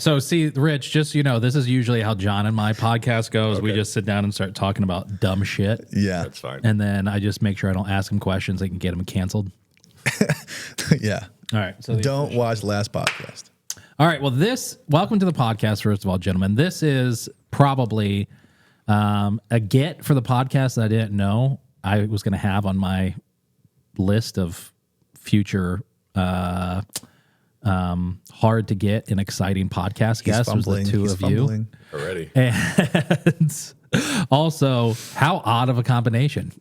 right. So see, Rich, just, this is usually how John and my podcast goes. Okay. We just sit down and start talking about dumb shit. Yeah. That's fine. And then I just make sure I don't ask him questions that can get him canceled. Yeah. All right. So don't watch the last podcast. All right. Well, welcome to the podcast, first of all, gentlemen. This is probably a get for the podcast that I didn't know I was going to have on my list of future hard to get and exciting podcast guests was the two of you already. And also, how odd of a combination.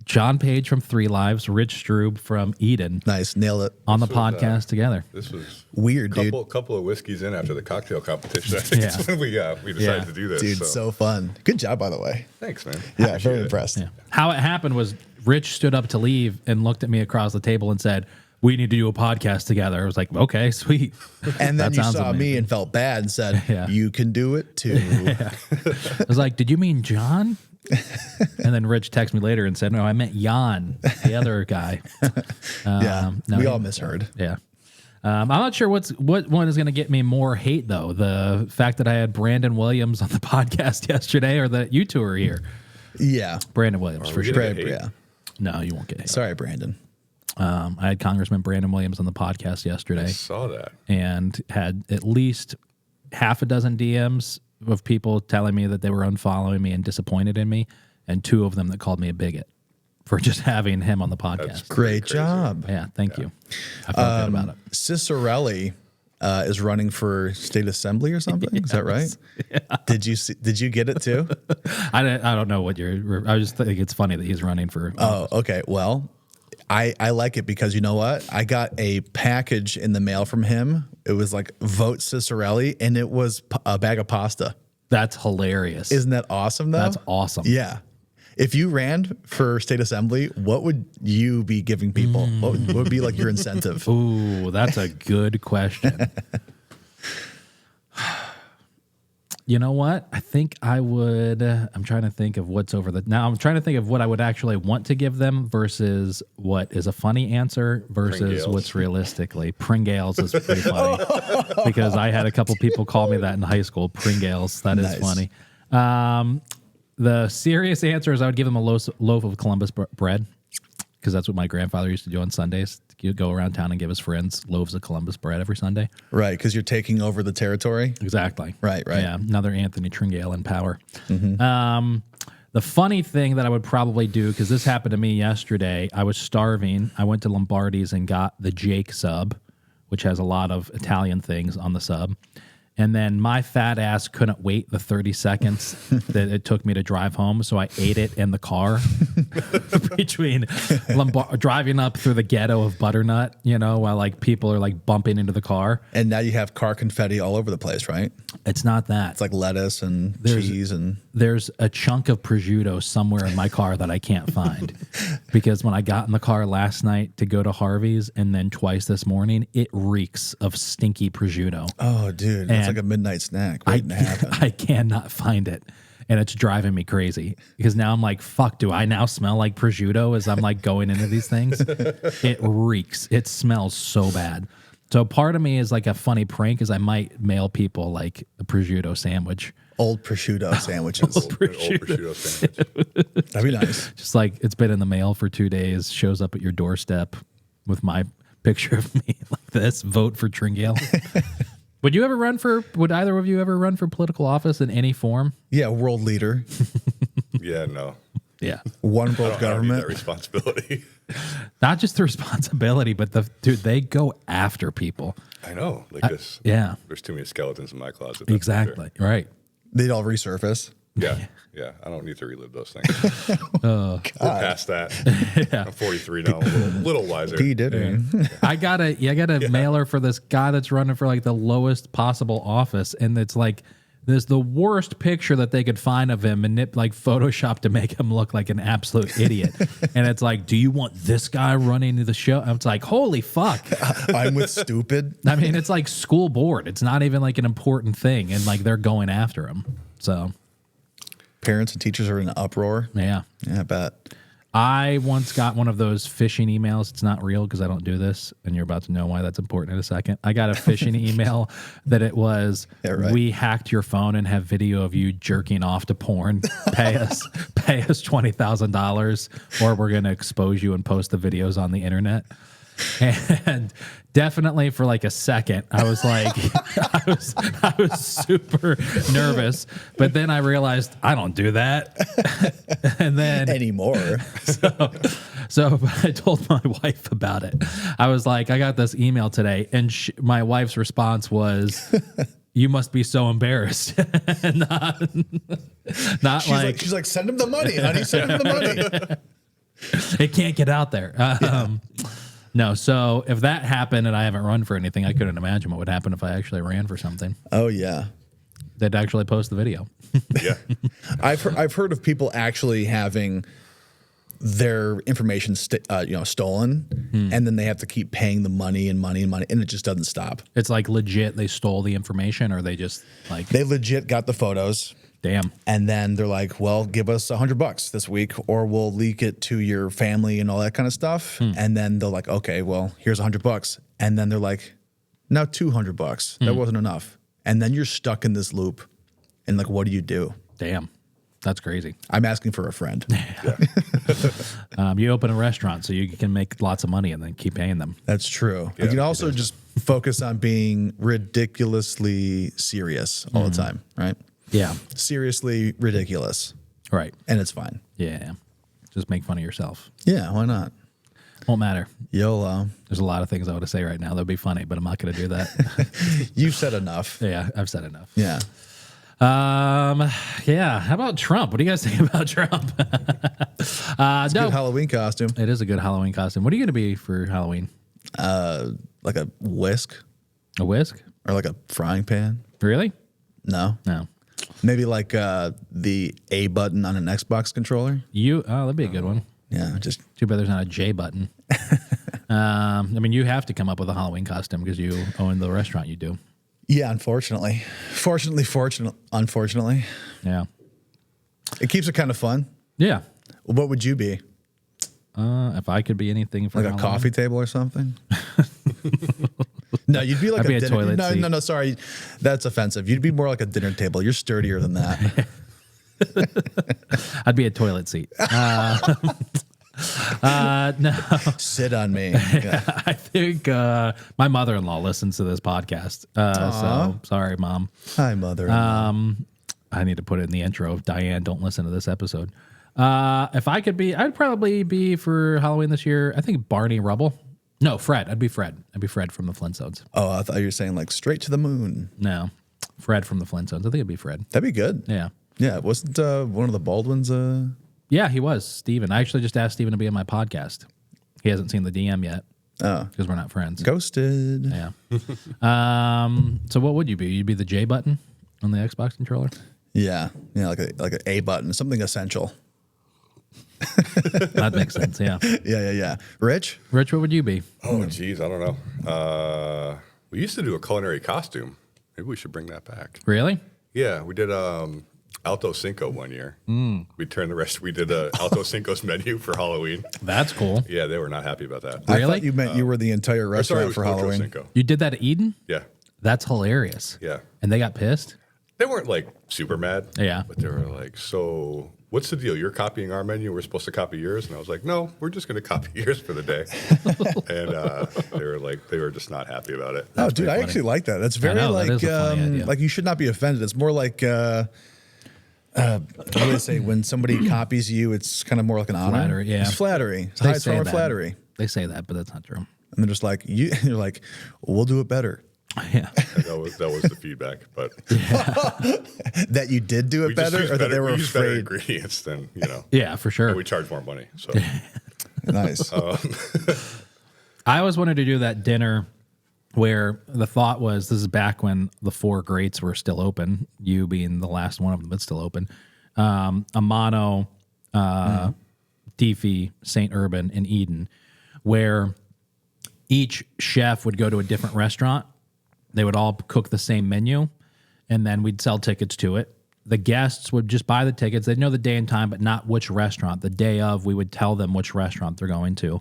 Jon Page from 3 Lives, Rich Strub from Eden. Nice, nailed it. On the podcast together. This was weird, dude. Couple of whiskeys in after the cocktail competition. I think that's when we decided to do this. Dude, so fun. Good job, by the way. Thanks, man. Yeah, very impressed. Yeah. How it happened was Rich stood up to leave and looked at me across the table and said, "We need to do a podcast together." I was like, "Okay, sweet." And then you saw me and felt bad and said, "You can do it too." I was like, "Did you mean John?" And then Rich texted me later and said, "No, I meant Jan, the other guy." We all misheard. Yeah. I'm not sure what one is going to get me more hate, though. The fact that I had Brandon Williams on the podcast yesterday, or that you two are here. Yeah. Brandon Williams, for sure. Yeah. No, you won't get hate. Sorry, Brandon. I had Congressman Brandon Williams on the podcast yesterday. I saw that. And had at least half a dozen DMs of people telling me that they were unfollowing me and disappointed in me, and 2 of them that called me a bigot for just having him on the podcast. That's great job. Yeah, thank you. I felt good about it. Cicerelli is running for state assembly or something. Yes. Is that right? Yeah. Did you get it too? I don't know what you're. I just think it's funny that he's running for. Oh, okay. Well, I like it because you know what? I got a package in the mail from him. It was like Vote Cicerelli, and it was a bag of pasta. That's hilarious. Isn't that awesome, though? That's awesome. Yeah. If you ran for state assembly, what would you be giving people? What would be like your incentive? Ooh, that's a good question. You know what? I think I would. I'm trying to think of what's over the. Now I'm trying to think of what I would actually want to give them versus what is a funny answer versus what's realistically. Pringales is pretty funny because I had a couple people call me that in high school. Pringales, that is funny. The serious answer is I would give them a loaf of Columbus bread because that's what my grandfather used to do on Sundays. He'd go around town and give his friends loaves of Columbus bread every Sunday. Right, because you're taking over the territory. Exactly. Right. Yeah, another Anthony Tringale in power. Mm-hmm. The funny thing that I would probably do, because this happened to me yesterday, I was starving. I went to Lombardi's and got the Jake sub, which has a lot of Italian things on the sub. And then my fat ass couldn't wait the 30 seconds that it took me to drive home, so I ate it in the car between driving up through the ghetto of Butternut, while like people are like bumping into the car. And now you have car confetti all over the place, right? It's not that. It's like lettuce and cheese and... There's a chunk of prosciutto somewhere in my car that I can't find because when I got in the car last night to go to Harvey's and then twice this morning, it reeks of stinky prosciutto. Oh, dude. It's like a midnight snack waiting to happen. I cannot find it, and it's driving me crazy because now I'm like, fuck, do I now smell like prosciutto as I'm like going into these things? It reeks. It smells so bad. So part of me is like a funny prank is I might mail people like a prosciutto sandwich. Old prosciutto sandwiches. Old prosciutto sandwich. That'd be nice. Just like it's been in the mail for 2 days, shows up at your doorstep with my picture of me like this, vote for Tringale. Would either of you ever run for political office in any form? Yeah, world leader. Yeah, no. Yeah. One world government. I don't need that responsibility. Not just the responsibility, but they go after people. I know. Like this. Yeah. There's too many skeletons in my closet. Exactly. Sure. Right. They'd all resurface. Yeah. Yeah. I don't need to relive those things. We're past that. Yeah. I'm 43 now. A little wiser. P did it. Yeah. I got a mailer for this guy that's running for like the lowest possible office. And it's like, there's the worst picture that they could find of him and like Photoshop to make him look like an absolute idiot. And it's like, do you want this guy running the show? And it's like, holy fuck. I'm with stupid. I mean, it's like school board. It's not even like an important thing. And like they're going after him. So parents and teachers are in an uproar. Yeah. Yeah, I bet. I once got one of those phishing emails. It's not real because I don't do this, and you're about to know why that's important in a second. I got a phishing email that it was, we hacked your phone and have video of you jerking off to porn. Pay us $20,000, or we're going to expose you and post the videos on the internet. And definitely for like a second, I was like, I was super nervous, but then I realized I don't do that. And then anymore. So I told my wife about it. I was like, I got this email today, and my wife's response was, you must be so embarrassed. not she's like, send him the money, honey. Send him the money. It can't get out there. No, so if that happened and I haven't run for anything, I couldn't imagine what would happen if I actually ran for something. Oh yeah, they'd actually post the video. Yeah, I've heard of people actually having their information stolen, and then they have to keep paying the money, and it just doesn't stop. It's like legit. They stole the information, or they just like they legit got the photos. Damn. And then they're like, well, give us $100 this week, or we'll leak it to your family and all that kind of stuff. And then they're like, okay, well, here's $100. And then they're like, now $200. That wasn't enough. And then you're stuck in this loop. And like, what do you do? Damn. That's crazy. I'm asking for a friend. You open a restaurant so you can make lots of money and then keep paying them. That's true. Yeah, you can also just focus on being ridiculously serious all the time, right? Yeah. Seriously ridiculous. Right. And it's fine. Yeah. Just make fun of yourself. Yeah, why not? Won't matter. YOLO. There's a lot of things I want to say right now that would be funny, but I'm not going to do that. You've said enough. Yeah, I've said enough. Yeah. Yeah. How about Trump? What do you guys think about Trump? It's a good Halloween costume. It is a good Halloween costume. What are you going to be for Halloween? Like a whisk. A whisk? Or like a frying pan. Really? No. No. Maybe like the A button on an Xbox controller. That'd be a good one. Yeah, just too bad there's not a J button. I mean, you have to come up with a Halloween costume because you own the restaurant you do. Yeah, unfortunately. Unfortunately. Yeah. It keeps it kind of fun. Yeah. What would you be? If I could be anything for like Halloween? A coffee table or something? No, you'd be like I'd be a dinner. toilet seat. No, sorry. That's offensive. You'd be more like a dinner table. You're sturdier than that. I'd be a toilet seat. No. Sit on me. Yeah. I think my mother-in-law listens to this podcast. So sorry, Mom. Hi, mother. I need to put it in the intro. Diane, don't listen to this episode. If I could be, I'd probably be for Halloween this year. I think Barney Rubble. No, Fred. I'd be Fred. I'd be Fred from the Flintstones. Oh, I thought you were saying like straight to the moon. No, Fred from the Flintstones. I think it'd be Fred. That'd be good. Yeah. Yeah. Wasn't one of the Baldwins? Yeah, he was. Steven. I actually just asked Steven to be on my podcast. He hasn't seen the DM yet. Oh. Because we're not friends. Ghosted. Yeah. So what would you be? You'd be the J button on the Xbox controller? Yeah. Yeah, like an A button, something essential. That makes sense, yeah. Yeah. Rich, what would you be? Oh, geez, I don't know. We used to do a culinary costume. Maybe we should bring that back. Really? Yeah, we did Alto Cinco one year. We did a Alto Cinco's menu for Halloween. That's cool. Yeah, they were not happy about that. I thought you meant you were the entire restaurant for Halloween. Cinco. You did that at Eden? Yeah. That's hilarious. Yeah. And they got pissed? They weren't like super mad. Yeah. But they were like, so what's the deal? You're copying our menu. We're supposed to copy yours. And I was like, no, we're just going to copy yours for the day. And they were just not happy about it. Oh, dude, I actually like that. That's very that is a funny idea. like you should not be offended. It's more like what do they say? When somebody copies you, it's kind of more like an honor. Flattery, yeah. It's flattery. It's a They high say form of that. flattery. They say that, but that's not true. And they're just like you're like, we'll do it better. Yeah. That was the feedback. But That you did do it better, or that they were we used better afraid. ingredients than, Yeah, for sure. and we charge more money. So Nice. I always wanted to do that dinner where the thought was, this is back when the 4 greats were still open, you being the last one of them that's still open. Amano, Deefy, St. Urban, and Eden, where each chef would go to a different restaurant. They would all cook the same menu, and then we'd sell tickets to it. the guests would just buy the tickets. They'd know the day and time, but not which restaurant. The day of, we would tell them which restaurant they're going to.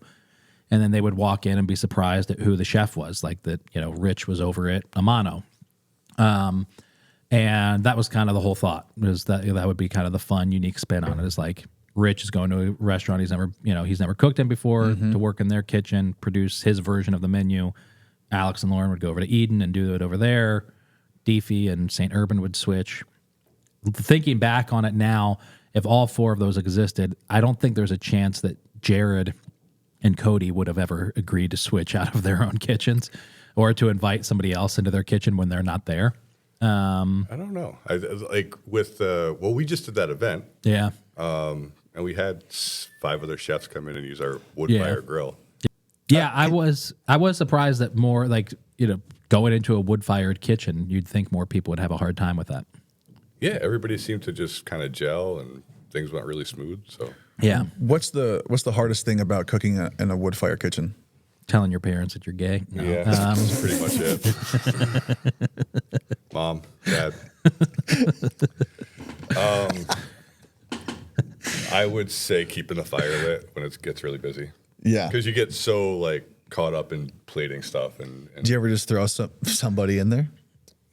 And then they would walk in and be surprised at who the chef was, like that, Rich was over at Amano. And that was kind of the whole thought, was that would be kind of the fun, unique spin on it. Is like Rich is going to a restaurant he's never cooked in before to work in their kitchen, produce his version of the menu. Alex and Lauren would go over to Eden and do it over there. Deefy and St. Urban would switch. Thinking back on it now, if all 4 of those existed, I don't think there's a chance that Jared and Cody would have ever agreed to switch out of their own kitchens or to invite somebody else into their kitchen when they're not there. I don't know. We just did that event. Yeah. And we had 5 other chefs come in and use our wood fire grill. Yeah, I was surprised that more going into a wood-fired kitchen, you'd think more people would have a hard time with that. Yeah, everybody seemed to just kind of gel and things went really smooth. So yeah. What's the hardest thing about cooking in a wood fire kitchen? Telling your parents that you're gay. No. Yeah, that's pretty much it. Mom, Dad. I would say keeping the fire lit when it gets really busy. Yeah, because you get so caught up in plating stuff. And do you ever just throw somebody in there?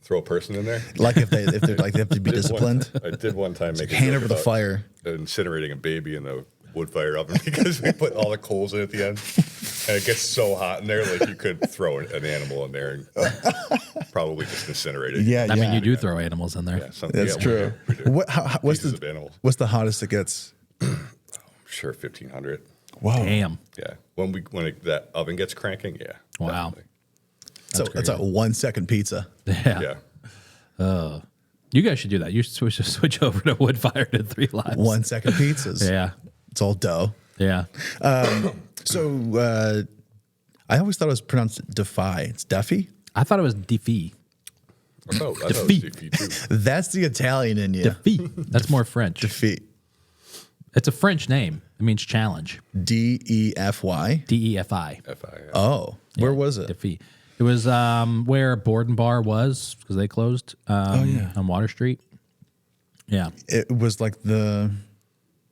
Throw a person in there? Like if they have to be disciplined? I did one time make hand over the fire, incinerating a baby in the wood fire oven because we put all the coals in at the end, and it gets so hot in there, you could throw an animal in there and probably just incinerate it. Yeah, I mean, you do throw animals in there. Yeah, that's true. We do. What's the hottest it gets? I'm sure 1,500. Wow. Damn. Yeah. When that oven gets cranking, yeah. Wow. So that's a 1 second pizza. Yeah. You guys should do that. You should switch over to wood fired at 3 Lives. 1 second pizzas. Yeah. It's all dough. Yeah. So I always thought it was pronounced Defy. It's Duffy? I thought it was Defy. I thought it was Defeat too. That's the Italian in you. Defeat. That's more French. Defeat. It's a French name. It means challenge. DEFY? DEFI. FI. Yeah. Oh, where was it? Defeat. It was where Board and Bar was, because they closed on Water Street. Yeah. It was like the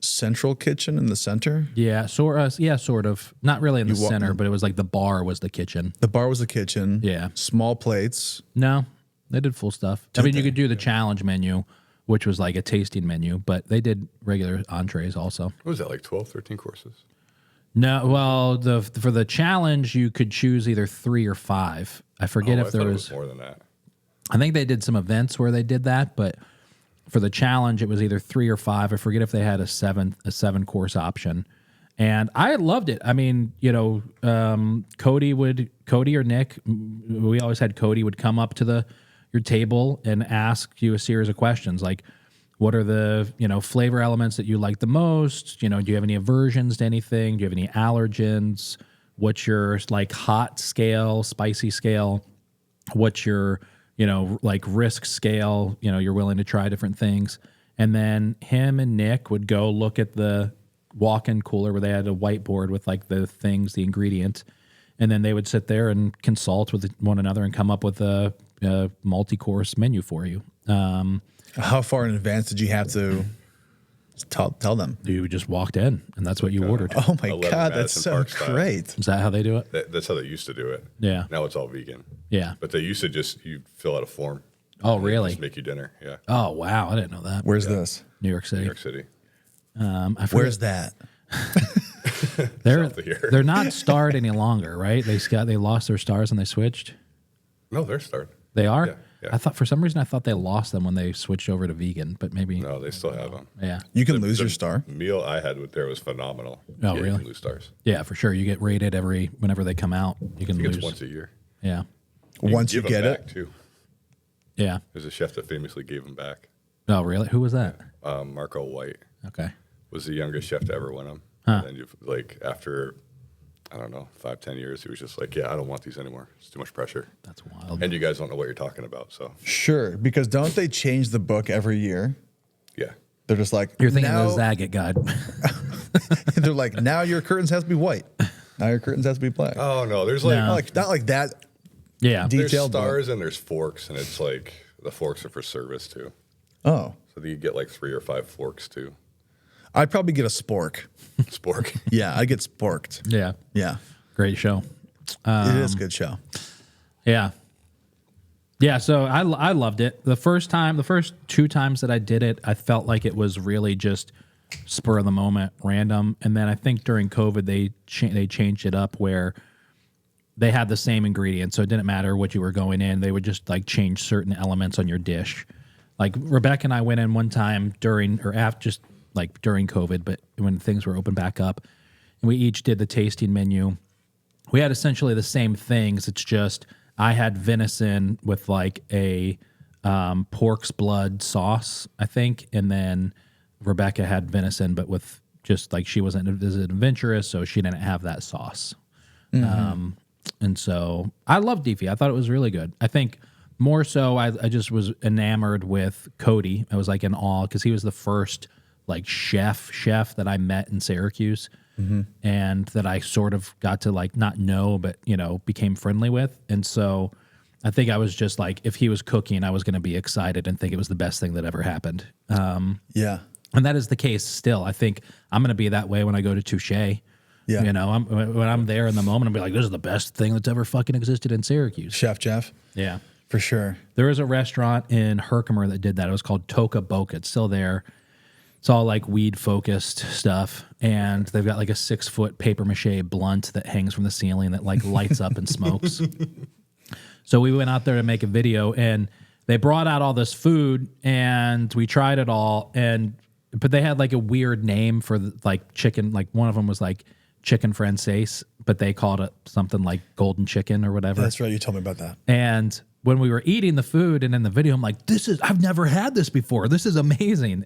central kitchen in the center? Yeah, sort of. Not really in the center, but it was like the bar was the kitchen. The bar was the kitchen. Yeah. Small plates. No, they did full stuff. I mean, you could do the challenge menu, which was like a tasting menu, but they did regular entrees also. What was that, 12, 13 courses? No, well, for the challenge, you could choose either 3 or 5. I forget if there was more than that. I think they did some events where they did that, but for the challenge, it was either 3 or 5. I forget if they had a 7-course option, and I loved it. I mean, Cody or Nick, we always had Cody would come up to your table and ask you a series of questions like, what are the flavor elements that you like the most? Do you have any aversions to anything? Do you have any allergens? What's your hot scale, spicy scale? What's your risk scale? You're willing to try different things. And then him and Nick would go look at the walk-in cooler where they had a whiteboard with the ingredients, and then they would sit there and consult with one another and come up with a multi-course menu for you. How far in advance did you have to tell them? You just walked in, and that's what you ordered. Oh my God, that's Madison so Park style. great. Is that how they do it? That's how they used to do it. Yeah. Now it's all vegan. Yeah. But they used to you fill out a form. Oh, really? Just make you dinner. Yeah. Oh, wow. I didn't know that. Where's this? New York City. New York City. Where's that? South of here. They're not starred any longer, right? They lost their stars and they switched. No, they're starred. They are? Yeah, yeah. I thought for some reason they lost them when they switched over to vegan, but maybe. No, they still have them. Yeah. You can lose your star. The meal I had there was phenomenal. Oh, You really? can lose stars. Yeah, for sure. You get rated whenever they come out. You can I think lose. it's once a year. Yeah. Once you give get them it. back, too. Yeah. There's a chef that famously gave them back. Oh, really? Who was that? Marco White Okay. was the youngest chef to ever win them. Huh. And then after, I don't know, 5-10 years, he was just like, yeah, I don't want these anymore. It's too much pressure. That's wild. And you guys don't know what you're talking about, so Sure, because don't they change the book every year? yeah. They're just like, You're thinking now, of the Zagat guide. they're like, now your curtains have to be white. Now your curtains have to be black. Oh no, there's No. Not like that. Yeah. Deep- there's detailed, stars and there's forks, and it's the forks are for service too. Oh, So you get like 3 or 5 forks too. I'd probably get a spork. Spork. Yeah, I get sporked. Yeah. Yeah. Great show. It is a good show. Yeah. Yeah, so I loved it. The first 2 times that I did it, I felt like it was really just spur of the moment, random. And then I think during COVID, they changed it up where they had the same ingredients, so it didn't matter what you were going in. They would just like change certain elements on your dish. Like Rebecca and I went in one time during COVID, but when things were open back up, and we each did the tasting menu. We had essentially the same things. It's just I had venison with like a pork's blood sauce, I think, and then Rebecca had venison, but with just like she wasn't as adventurous, so she didn't have that sauce. And so I love Deefy. I thought it was really good. I think more so I just was enamored with Cody. I was like in awe because he was the first like chef that I met in Syracuse. And that I sort of got to like not know, but became friendly with. And so I think I was just like, if he was cooking, I was going to be excited and think it was the best thing that ever happened. Yeah. And that is the case still. I think I'm going to be that way when I go to Touche. Yeah. When I'm there in the moment, I'll be like, this is the best thing that's ever fucking existed in Syracuse. Chef Jeff. Yeah. For sure. There was a restaurant in Herkimer that did that. It was called Toca Boca. It's still there. It's all like weed focused stuff, and they've got like a 6-foot paper mache blunt that hangs from the ceiling that like lights up and smokes. So we went out there to make a video, and they brought out all this food, and we tried it all, but they had like a weird name for like chicken. Like one of them was like chicken francaise, but they called it something like golden chicken or whatever. That's right. You told me about that. And when we were eating the food and in the video, I'm like, I've never had this before. This is amazing.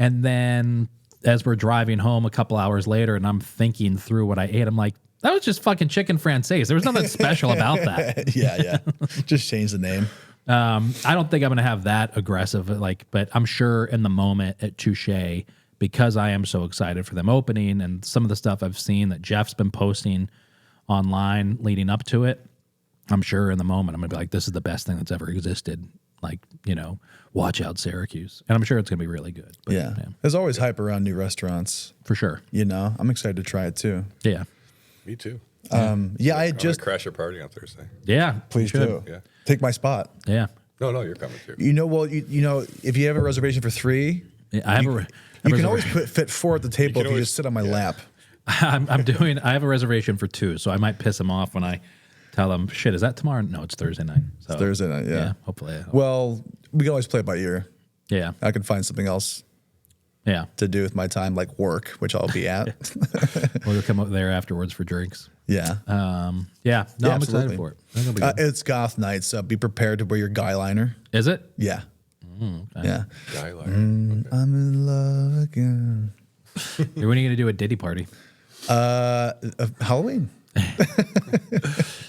And then as we're driving home a couple hours later and I'm thinking through what I ate, I'm like, that was just fucking chicken francaise. There was nothing special about that. Yeah. Just change the name. I don't think I'm going to have that aggressive, but I'm sure in the moment at Touche, because I am so excited for them opening and some of the stuff I've seen that Jeff's been posting online leading up to it, I'm sure in the moment I'm going to be like, this is the best thing that's ever existed. Like, watch out Syracuse. And I'm sure it's going to be really good. But, yeah. There's always hype around new restaurants. For sure. I'm excited to try it too. Yeah. Me too. I just crash your party on Thursday. Yeah. Please do. Yeah. Take my spot. Yeah. No, you're coming too. If you have a reservation for 3, I have you can always fit 4 at the table if you just sit on my lap. I have a reservation for 2, so I might piss him off when I tell him, shit, is that tomorrow? No, it's Thursday night. So, it's Thursday night, yeah. Hopefully. Well, we can always play it by ear. Yeah. I can find something else to do with my time, like work, which I'll be at. We'll come up there afterwards for drinks. Yeah. I'm absolutely. excited for it. I think it'll be good. It's goth night, so be prepared to wear your guy liner. Is it? Yeah. Okay. Yeah. Guy liner. Okay. I'm in love again. When are you going to do a Diddy party? Halloween.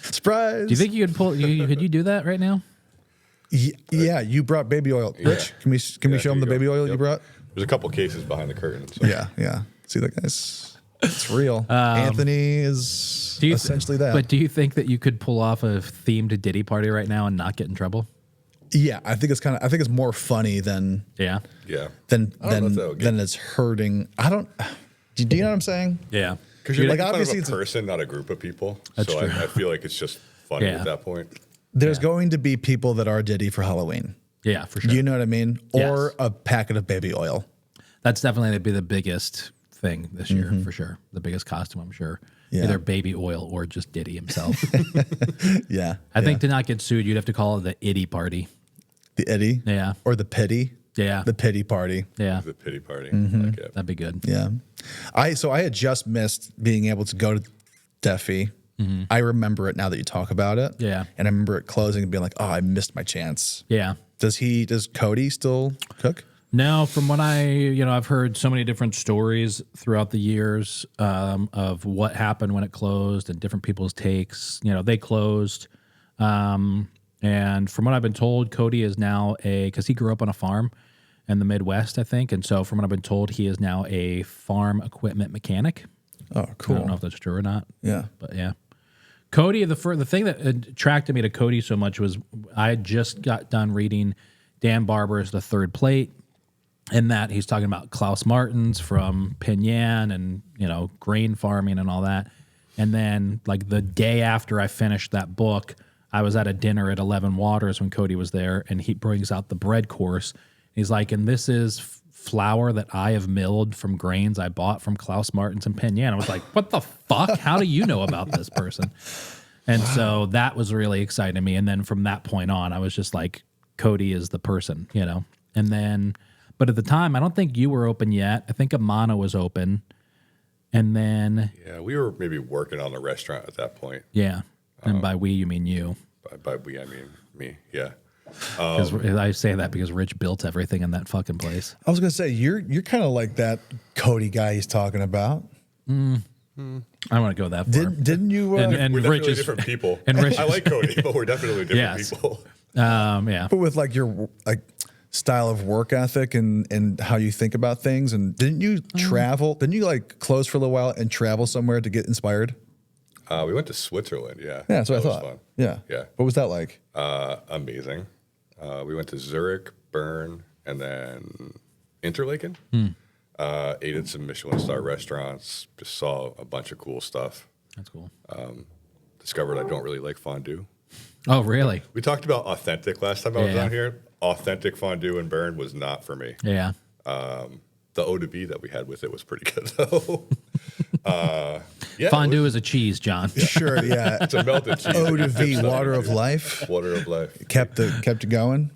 Surprise. Do you think you could could you do that right now? Yeah, you brought baby oil. Rich, can we show them the baby oil you brought? There's a couple cases behind the curtain. So. Yeah. See that, guys? It's real. Anthony is essentially that. But do you think that you could pull off a themed Diddy party right now and not get in trouble? Yeah, I think it's more funny than Yeah. than it's hurting. Do you know what I'm saying? Yeah. Because you're like, like obviously obviously a person, not a group of people. That's so true. I feel like it's just funny Yeah. at that point. There's going to be people that are Diddy for Halloween. Yeah, for sure. You know what I mean? Yes. Or a packet of baby oil. That's definitely going to be the biggest thing this year, for sure. The biggest costume, I'm sure. Yeah. Either baby oil or just Diddy himself. Yeah. I think to not get sued, you'd have to call it the Itty party. The Eddie? Yeah. Or the Pity? Yeah. The Pity party. Yeah. The pity party. Mm-hmm. Like it. That'd be good. Yeah. I had just missed being able to go to Deffy. I remember it now that you talk about it. Yeah. And I remember it closing and being like, oh, I missed my chance. Yeah. Does Cody still cook? No, from what I've heard so many different stories throughout the years of what happened when it closed and different people's takes. They closed. And from what I've been told, Cody is now because he grew up on a farm in the Midwest, I think. And so from what I've been told, he is now a farm equipment mechanic. Oh, cool. I don't know if that's true or not. Yeah. But yeah. Cody, the thing that attracted me to Cody so much was I had just got done reading Dan Barber's The Third Plate, in that he's talking about Klaus Martens from Pinyan and, grain farming and all that. And then like the day after I finished that book, I was at a dinner at 11 Waters when Cody was there, and he brings out the bread course. He's like, and this is flour that I have milled from grains I bought from Klaus Martens and Pinyan. I was like, what the fuck? How do you know about this person? And so that was really exciting to me. And then from that point on, I was just like, Cody is the person, And then, but at the time, I don't think you were open yet. I think Amana was open. And then... Yeah, we were maybe working on the restaurant at that point. Yeah. And by we, you mean you. By we, I mean me, yeah. Because I say that because Rich built everything in that fucking place. I was gonna say you're kind of like that Cody guy he's talking about. I don't want to go that far. Didn't you? And we're Rich definitely is different people. And Rich I like Cody, but we're definitely different people. Yeah. But with like your style of work ethic and how you think about things, and didn't you travel? Didn't you like close for a little while and travel somewhere to get inspired? We went to Switzerland, yeah. Yeah, that's what I thought. Was fun. Yeah. What was that like? Amazing. We went to Zurich, Bern, and then Interlaken. Ate at some Michelin star restaurants. Just saw a bunch of cool stuff. That's cool. Discovered I don't really like fondue. Oh, really? We talked about authentic last time I was down here. Authentic fondue in Bern was not for me. Yeah. The eau de vie that we had with it was pretty good, though. Fondue is a cheese, John. Sure, yeah. It's a melted cheese. Eau de vie, water of life. Water of life. Kept it going.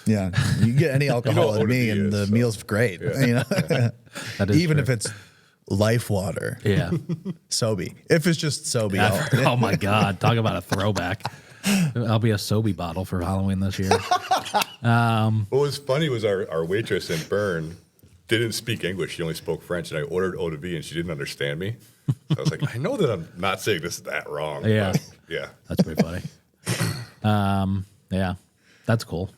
Yeah. You get any alcohol eau in de me, vie and the is, meal's great. Yeah. That is Even true. if it's life water, Yeah. Sobe. If it's just Sobe, Oh, my God. Talk about a throwback. I'll be a Sobe bottle for Halloween this year. What was funny was our waitress in Bern didn't speak English. She only spoke French, and I ordered eau de vie, and she didn't understand me. So I was like, I know that I'm not saying this that wrong. Yeah. But yeah. That's pretty funny. Yeah. That's cool.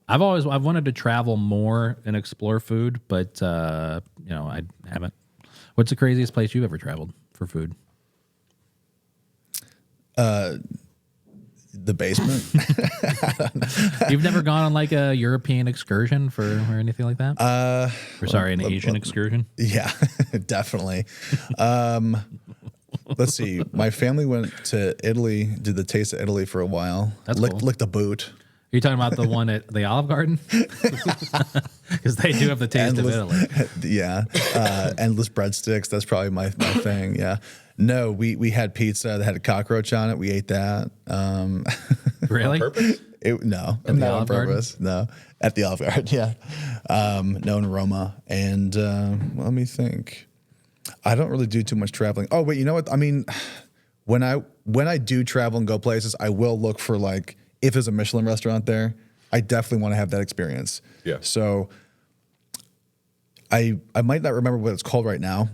I've wanted to travel more and explore food, but I haven't. What's the craziest place you've ever traveled for food? the basement. You've never gone on like a European excursion or anything like that? An Asian excursion? Yeah, definitely. Let's see. My family went to Italy, did the Taste of Italy for a while. That's cool. Licked a boot. Are you talking about the one at the Olive Garden? Because they do have the Taste of Italy. Yeah. Endless breadsticks. That's probably my thing. Yeah. No, we had pizza that had a cockroach on it. We ate that. Really? On purpose? No, At the not on Olive Garden? purpose. No, at the Olive Garden. Yeah. No, in Roma. And let me think. I don't really do too much traveling. Oh, wait, you know what? I mean, when I do travel and go places, I will look for like, if there's a Michelin restaurant there, I definitely want to have that experience. Yeah. So I might not remember what it's called right now,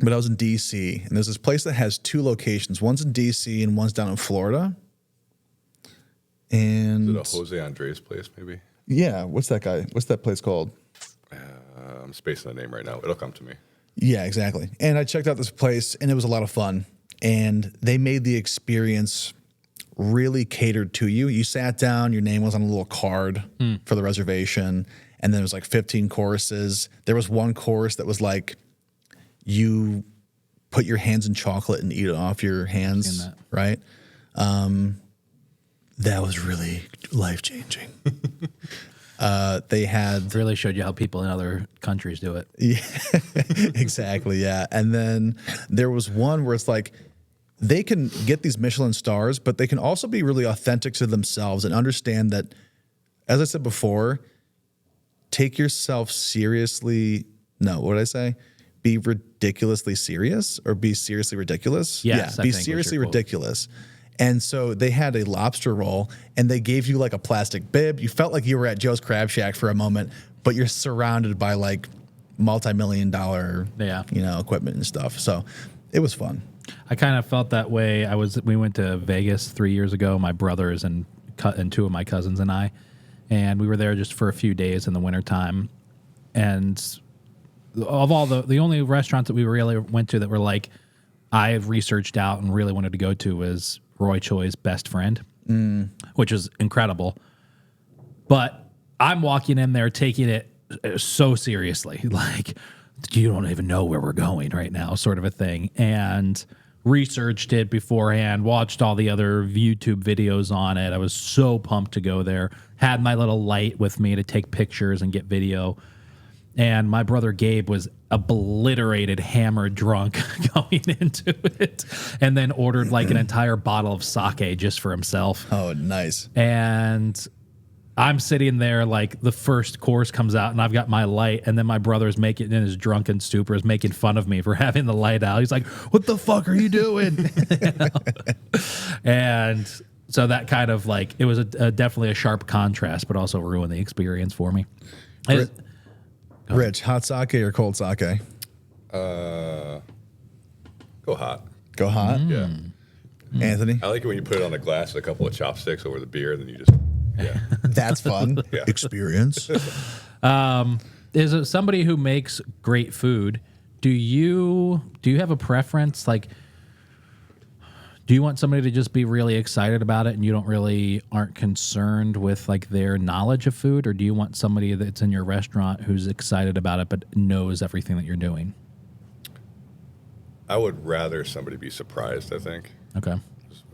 but I was in DC, and there's this place that has two locations. One's in DC and one's down in Florida. And Is it a Jose Andres place, maybe? yeah, what's that guy? What's that place called? I'm spacing the name right now. It'll come to me. Yeah, exactly. And I checked out this place, and it was a lot of fun. And they made the experience really catered to you. You sat down, your name was on a little card for the reservation, and then it was like 15 courses. There was one course that was like you put your hands in chocolate and eat it off your hands, right? That was really life-changing. They had Really showed you how people in other countries do it. Yeah, exactly. Yeah. And then there was one where it's like they can get these Michelin stars, but they can also be really authentic to themselves and understand that, as I said before, take yourself seriously. No, what did I say? Be ridiculously serious or be seriously ridiculous? Yes, yeah, I be think was seriously your quote. ridiculous. And so they had a lobster roll, and they gave you like a plastic bib. You felt like you were at Joe's Crab Shack for a moment, but you're surrounded by like multi-million-dollar, equipment and stuff. So it was fun. I kind of felt that way. We went to Vegas 3 years ago, my brothers and two of my cousins and I, and we were there just for a few days in the wintertime. And of all the only restaurants that we really went to that were like I have researched out and really wanted to go to was Roy Choi's Best Friend, which was incredible. But I'm walking in there taking it so seriously, like, you don't even know where we're going right now, sort of a thing. And researched it beforehand, watched all the other YouTube videos on it. I was so pumped to go there. Had my little light with me to take pictures and get video. And my brother Gabe was obliterated, hammered, drunk going into it, and then ordered like an entire bottle of sake just for himself. Oh, nice. And I'm sitting there, like, the first course comes out and I've got my light, and then my brother's making, in his drunken stupor, is making fun of me for having the light out. He's like, "What the fuck are you doing?" You know? And so that kind of, like, it was definitely a sharp contrast, but also ruined the experience for me. Rich, hot sake or cold sake? Go hot. Go hot? Yeah. Anthony? I like it when you put it on a glass with a couple of chopsticks over the beer, and then you just, yeah. That's fun. Yeah. Experience. Is it somebody who makes great food? Do you have a preference? Like, do you want somebody to just be really excited about it and you aren't concerned with like their knowledge of food? Or do you want somebody that's in your restaurant who's excited about it but knows everything that you're doing? I would rather somebody be surprised, I think. Okay.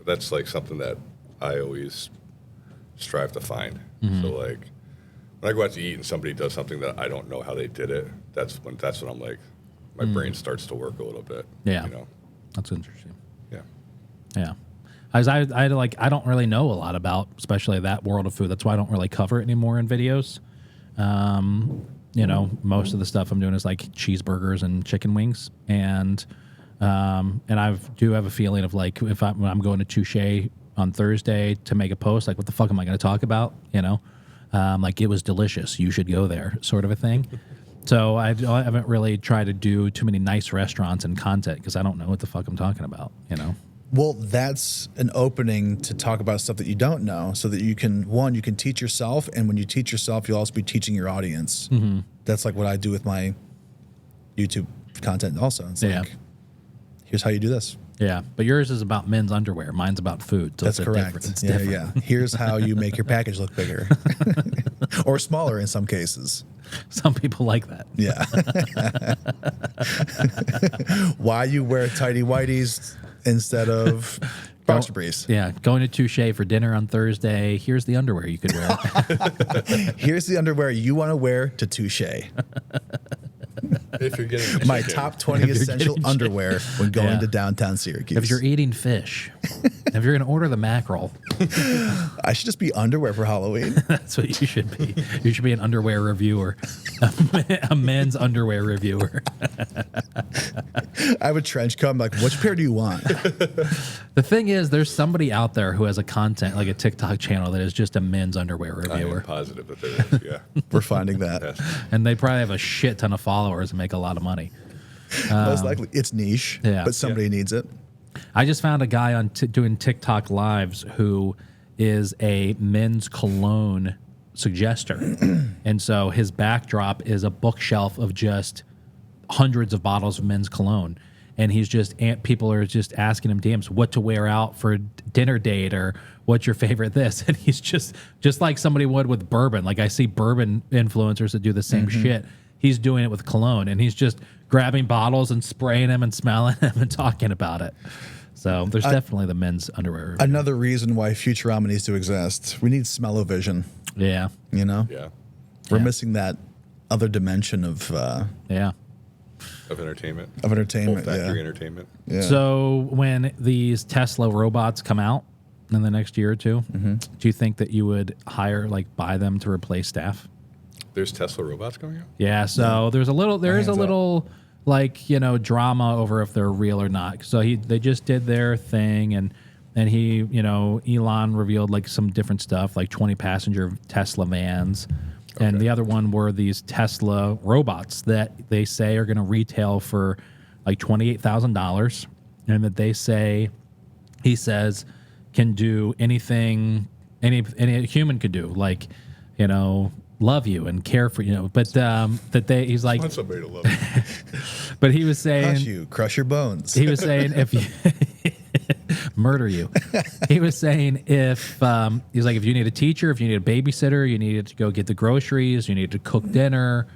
That's like something that I always strive to find. So like when I go out to eat and somebody does something that I don't know how they did it, that's when I'm like, my brain starts to work a little bit. Yeah. You know? That's interesting. Yeah. Yeah. I don't really know a lot about, especially that world of food. That's why I don't really cover it anymore in videos. You know, most of the stuff I'm doing is like cheeseburgers and chicken wings. And I do have a feeling of like, when I'm going to Touche on Thursday to make a post, like, what the fuck am I going to talk about? You know, like, it was delicious, you should go there, sort of a thing. So I haven't really tried to do too many nice restaurants and content because I don't know what the fuck I'm talking about, you know? Well, that's an opening to talk about stuff that you don't know so that you can teach yourself. And when you teach yourself, you'll also be teaching your audience. That's like what I do with my YouTube content also. It's like, here's how you do this. Yeah, but yours is about men's underwear. Mine's about food. So That's it's correct. Different. It's yeah, different. yeah. Here's how you make your package look bigger or smaller in some cases. Some people like that. Yeah. Why you wear tighty whities instead of boxer briefs? Yeah, going to Touche for dinner on Thursday. Here's the underwear you could wear. Here's the underwear you want to wear to Touche. If you're getting My chicken. top 20 essential getting underwear when going Yeah. to downtown Syracuse. If you're eating fish, if you're going to order the mackerel, I should just be underwear for Halloween. that's what you should be. You should be an underwear reviewer, a men's underwear reviewer. I have a trench coat. I'm like, which pair do you want? The thing is, there's somebody out there who has a content, like a TikTok channel, that is just a men's underwear I am reviewer. positive that there is, yeah. We're finding that. Yes. And they probably have a shit ton of followers and make a lot of money. Most likely, it's niche, Yeah. but somebody needs it. I just found a guy on doing TikTok lives who is a men's cologne suggester. And so his backdrop is a bookshelf of just hundreds of bottles of men's cologne. And he's just, people are just asking him DMs what to wear out for dinner date, or what's your favorite this. And he's just like somebody would with bourbon. Like, I see bourbon influencers that do the same shit. He's doing it with cologne, and he's just grabbing bottles and spraying them and smelling them and talking about it. So there's definitely the men's underwear. Another reason why Futurama needs to exist. We need smell-o-vision, Yeah. you know? Yeah. We're Yeah. missing that other dimension of Yeah. Of entertainment. entertainment. Olfactory Yeah. entertainment. Yeah. So when these Tesla robots come out in the next year or two, do you think that you would buy them to replace staff? There's Tesla robots going out? Yeah. So there is a little drama over if they're real or not. So they just did their thing, and he, Elon revealed like some different stuff, like 20 passenger Tesla vans. And the other one were these Tesla robots that they say are going to retail for like $28,000, and that he says can do anything any human could do, like, love you and care for but he's like, I want somebody to love me. but he was saying, Crush you, crush your bones. he was saying if you murder you. He was saying if he's like, if you need a teacher, if you need a babysitter, you needed to go get the groceries, you need to cook dinner,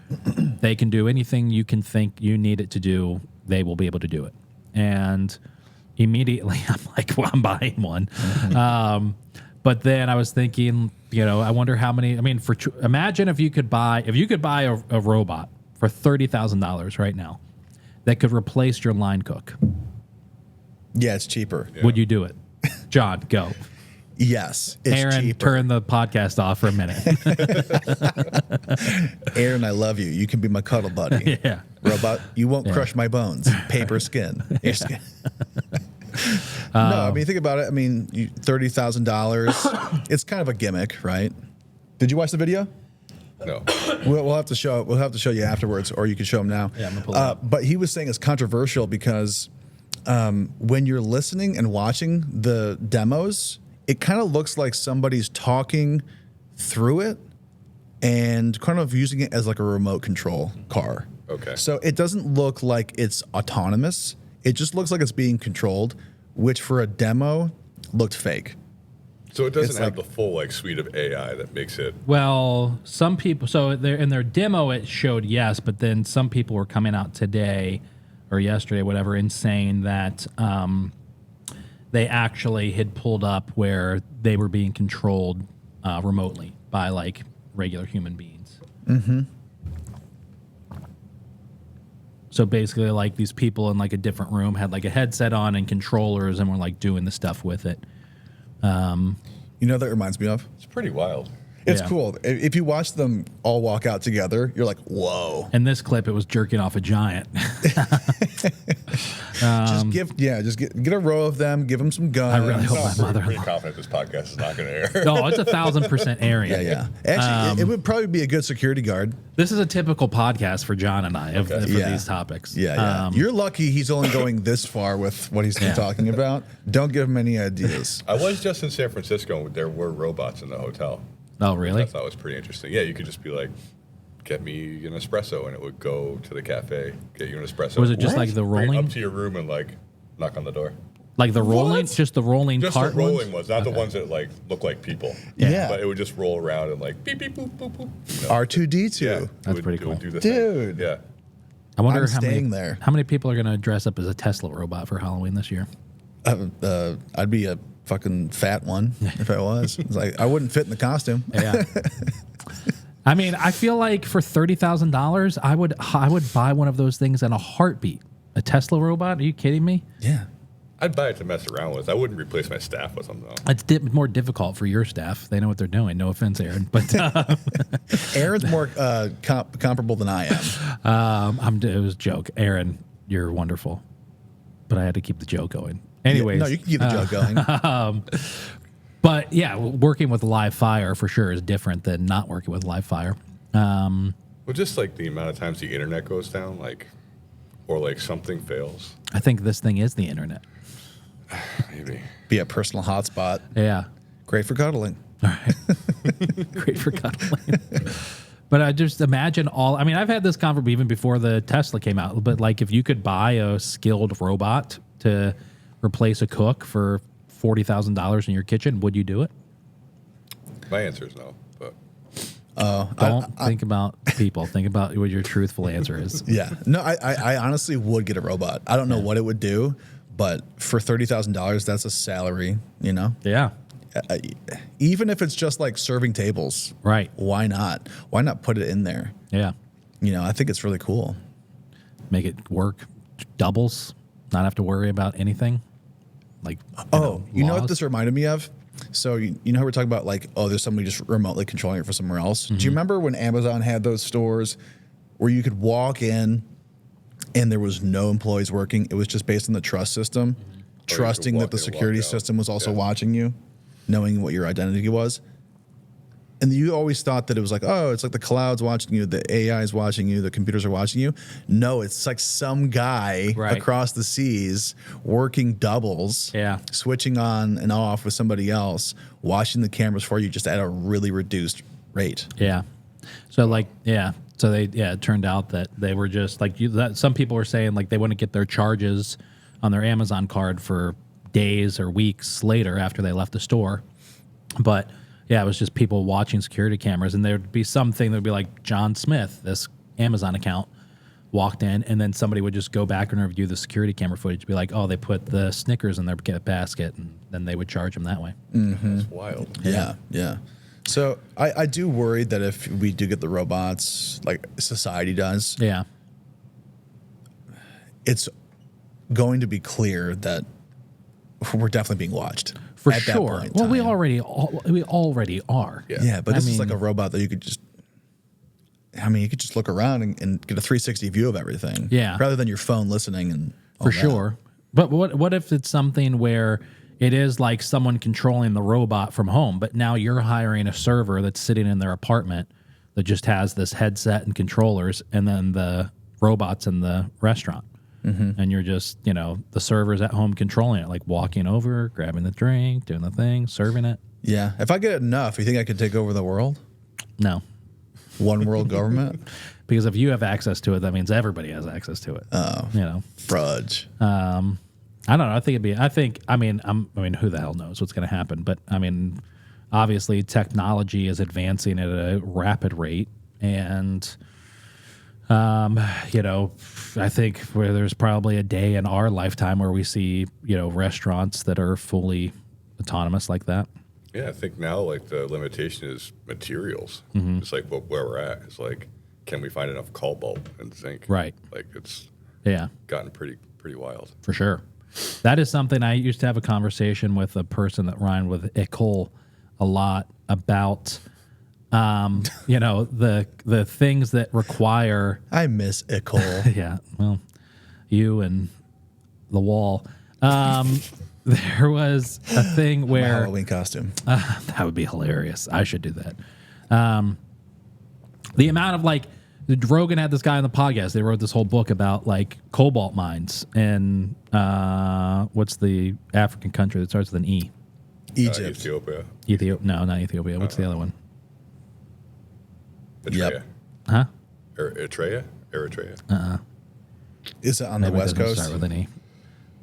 they can do anything you can think you need it to do. They will be able to do it. And immediately I'm like, well, I'm buying one. But then I was thinking, I wonder how many. I mean, imagine if you could buy a robot for $30,000 right now that could replace your line cook. Yeah, it's cheaper. Yeah. Would you do it? John, go. Yes, it's Aaron, cheaper. turn the podcast off for a minute. Aaron, I love you. You can be my cuddle buddy. Yeah. Robot, you won't crush my bones. Paper skin. Your skin. No, I mean, think about it. I mean, $30,000. It's kind of a gimmick, right? Did you watch the video? No. We'll have to show you afterwards, or you can show him now. Yeah, I'm gonna pull it up. But he was saying it's controversial because when you're listening and watching the demos, it kind of looks like somebody's talking through it and kind of using it as like a remote control car. Okay. So it doesn't look like it's autonomous. It just looks like it's being controlled, which for a demo looked fake. So it doesn't It's have like- the full suite of AI that makes it. Well, some people, so in their demo, it showed yes, but then some people were coming out today or yesterday, whatever, and saying that they actually had pulled up where they were being controlled remotely by like regular human beings. Mm-hmm. So basically, like these people in like a different room had like a headset on and controllers and were like doing the stuff with it. You know what that reminds me of? It's pretty wild. It's Yeah. cool. If you watch them all walk out together, you're like, whoa. In this clip, it was jerking off a giant. Just get a row of them, give them some guns. I really hope No, my I'm pretty mother-in-law. confident this podcast is not going to air. No, it's 1,000% airing. Yeah. Actually, it would probably be a good security guard. This is a typical podcast for John and I for Yeah. these topics. Yeah. You're lucky he's only going this far with what he's been talking about. Don't give him any ideas. I was just in San Francisco. There were robots in the hotel. Oh, I really? thought it was pretty interesting. Yeah, you could just be like, get me an espresso, and it would go to the cafe, get you an espresso. Was it just like the Bring it rolling? up to your room and knock on the door? Like the rolling? Just the rolling Just cart the rolling ones? ones, not the ones that look like people. Yeah. But it would just roll around and beep beep boop boop boop. R2D2. Yeah, That's pretty It would cool. do the Dude. thing. Yeah. I wonder I'm how many, staying there. how many people are going to dress up as a Tesla robot for Halloween this year. I'd be a fucking fat one if I was. It's like I wouldn't fit in the costume. Yeah. I mean, I feel like for $30,000, I would buy one of those things in a heartbeat. A Tesla robot? Are you kidding me? Yeah. I'd buy it to mess around with. I wouldn't replace my staff with them, though. It's more difficult for your staff. They know what they're doing. No offense, Aaron, but Aaron's more comparable than I am. it was a joke. Aaron, you're wonderful, but I had to keep the joke going. Anyways, No, you can keep the joke going. but yeah, working with live fire for sure is different than not working with live fire. Well, just the amount of times the internet goes down, or something fails. I think this thing is the internet. Maybe. Be a personal hotspot. Yeah. Great for cuddling. Great for cuddling. But I just imagine I've had this conversation even before the Tesla came out, but if you could buy a skilled robot to replace a cook for $40,000 in your kitchen, would you do it? My answer is no, but Don't think about people. Think about what your truthful answer is. Yeah. No, I honestly would get a robot. I don't know what it would do, but for $30,000, that's a salary, Yeah. Even if it's just serving tables. Right. Why not? Why not put it in there? Yeah. I think it's really cool. Make it work doubles, not have to worry about anything. You know what laws. this reminded me of? So you know how we're talking about there's somebody just remotely controlling it for somewhere else. Do you remember when Amazon had those stores where you could walk in and there was no employees working? It was just based on the trust system, trusting that walk the in and security walk out. system was also Yeah. watching you, knowing what your identity was. And you always thought that it was it's the cloud's watching you, the AI is watching you, the computers are watching you. No, it's some guy Right. across the seas working doubles, Yeah. switching on and off with somebody else, watching the cameras for you just at a really reduced rate. Yeah. So So it turned out that they were just some people were saying they wouldn't get their charges on their Amazon card for days or weeks later after they left the store. But yeah, it was just people watching security cameras, and there'd be something that would be like John Smith, this Amazon account, walked in, and then somebody would just go back and review the security camera footage, be like, oh, they put the Snickers in their basket, and then they would charge them that way. Mm-hmm. That's wild. Yeah. So I do worry that if we do get the robots, like society does, it's going to be clear that we're definitely being watched. For at sure. That point in well, time. we already are. Yeah, but this is like a robot that you could just. I mean, you could just look around and get a 360 view of everything. Yeah. Rather than your phone listening and all For that. sure. But what if it's something where it is like someone controlling the robot from home, but now you're hiring a server that's sitting in their apartment that just has this headset and controllers, and then the robot's in the restaurant. Mm-hmm. And you're just, the server's at home controlling it, like walking over, grabbing the drink, doing the thing, serving it. Yeah. If I get enough, you think I could take over the world? No. One world government? Because if you have access to it, that means everybody has access to it. Oh. Fudge. I don't know. I mean, who the hell knows what's going to happen? But I mean, obviously technology is advancing at a rapid rate. And, I think where there's probably a day in our lifetime where we see, restaurants that are fully autonomous like that. Yeah, I think now like the limitation is materials. Mm-hmm. It's like where we're at. It's like, can we find enough cobalt and zinc? Right. Like it's gotten pretty wild. For sure. That is something I used to have a conversation with a person that ran with Ecole a lot about, the things that require. I miss Ecole. Yeah. Well, you and the wall. There was a thing where My Halloween costume. that would be hilarious. I should do that. The amount of Rogan had this guy on the podcast. They wrote this whole book about cobalt mines and what's the African country that starts with an E? Egypt. Ethiopia. No, not Ethiopia. What's the other one? Eritrea. Yep. Huh? Eritrea. Is it on Maybe the it West doesn't Coast? Start with an E.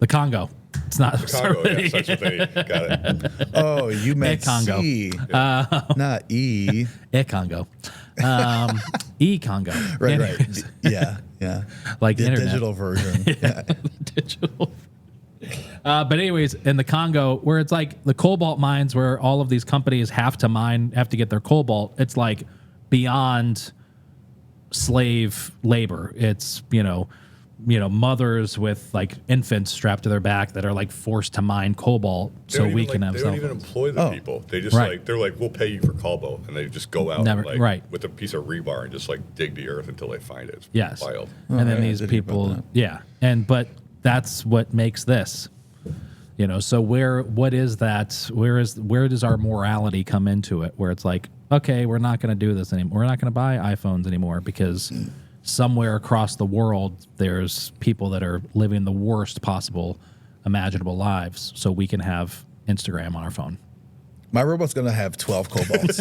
The Congo. It's not The Congo, yeah, starts with an E. Got it. Oh, you meant Congo. C, not E. Congo. E-Congo. Right. Anyways. Yeah. Like the internet. digital version. Yeah. Digital. But anyways, in the Congo, where it's like the cobalt mines where all of these companies have to get their cobalt, it's like beyond slave labor. It's, mothers with infants strapped to their back that are forced to mine cobalt so we can have They cell don't even phones. employ the people. They just they're like, we'll pay you for cobalt, and they just go out with a piece of rebar and just dig the earth until they find it. It's wild. And then I these didn't hear people, about but that's what makes this. So what is that? Where does our morality come into it? Where it's like, okay, we're not going to do this anymore. We're not going to buy iPhones anymore because somewhere across the world there's people that are living the worst possible imaginable lives, so we can have Instagram on our phone. My robot's going to have 12 cobalts.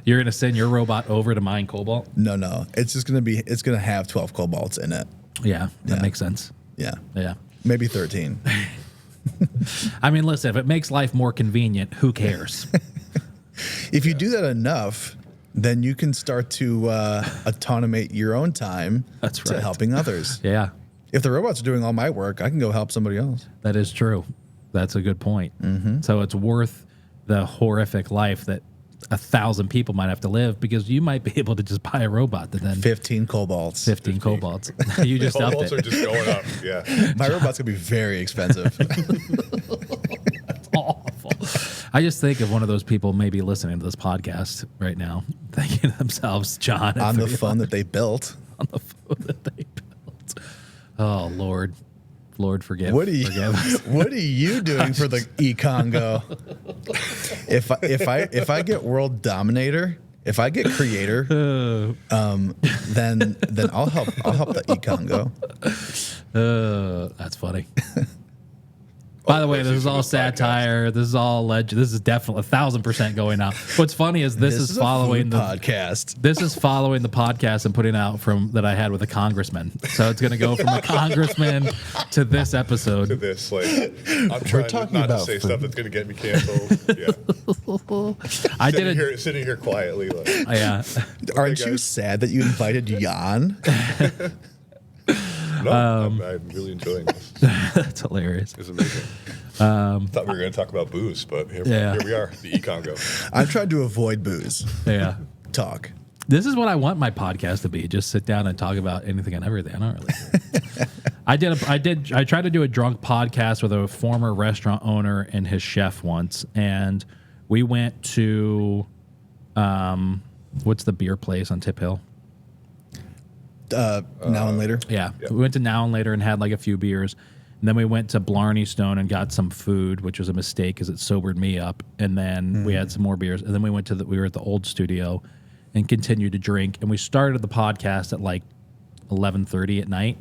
You're going to send your robot over to mine cobalt? No. It's going to have 12 cobalts in it. Yeah, that makes sense. Yeah. Yeah. Maybe 13. I mean, listen, if it makes life more convenient, who cares? If you do that enough, then you can start to automate your own time to helping others. Yeah. If the robots are doing all my work, I can go help somebody else. That is true. That's a good point. Mm-hmm. So it's worth the horrific life that 1,000 people might have to live because you might be able to just buy a robot that then 15 cobalts. 15 cobalts. You just upped Cobalts it. are just going up. Yeah. My robot's going to be very expensive. That's awful. I just think of one of those people maybe listening to this podcast right now, thinking to themselves, John, on the phone that they built. On the phone that they built. Oh, Lord, forgive. What are you? Forgive us. What are you doing for the e-Congo? If I get world dominator, if I get creator, then I'll help the e-Congo. That's funny. By the way, this is all this podcast. satire. This is all alleged. This is definitely 1,000% going out. What's funny is this is following the podcast. This is following the podcast I'm putting out from that I had with a congressman. So it's going to go from a congressman to this episode. To this, like, I'm trying talking not to about say stuff that's going to get me canceled. Yeah. I did it. Sitting here quietly. Like, Yeah. Aren't guys. you sad that you invited Jan? no, I'm really enjoying this. That's hilarious. It's amazing. Thought we were going to talk about booze, but here we are, the e-Congo. I'm trying to avoid booze Yeah. talk. This is what I want my podcast to be. Just sit down and talk about anything and everything. I don't really. I tried to do a drunk podcast with a former restaurant owner and his chef once, and we went to what's the beer place on Tip Hill? Now and later. Yeah. We went to Now and Later and had like a few beers. And then we went to Blarney Stone and got some food, which was a mistake because it sobered me up. And then we had some more beers. And then we went to we were at the old studio and continued to drink. And we started the podcast at like 11:30 at night.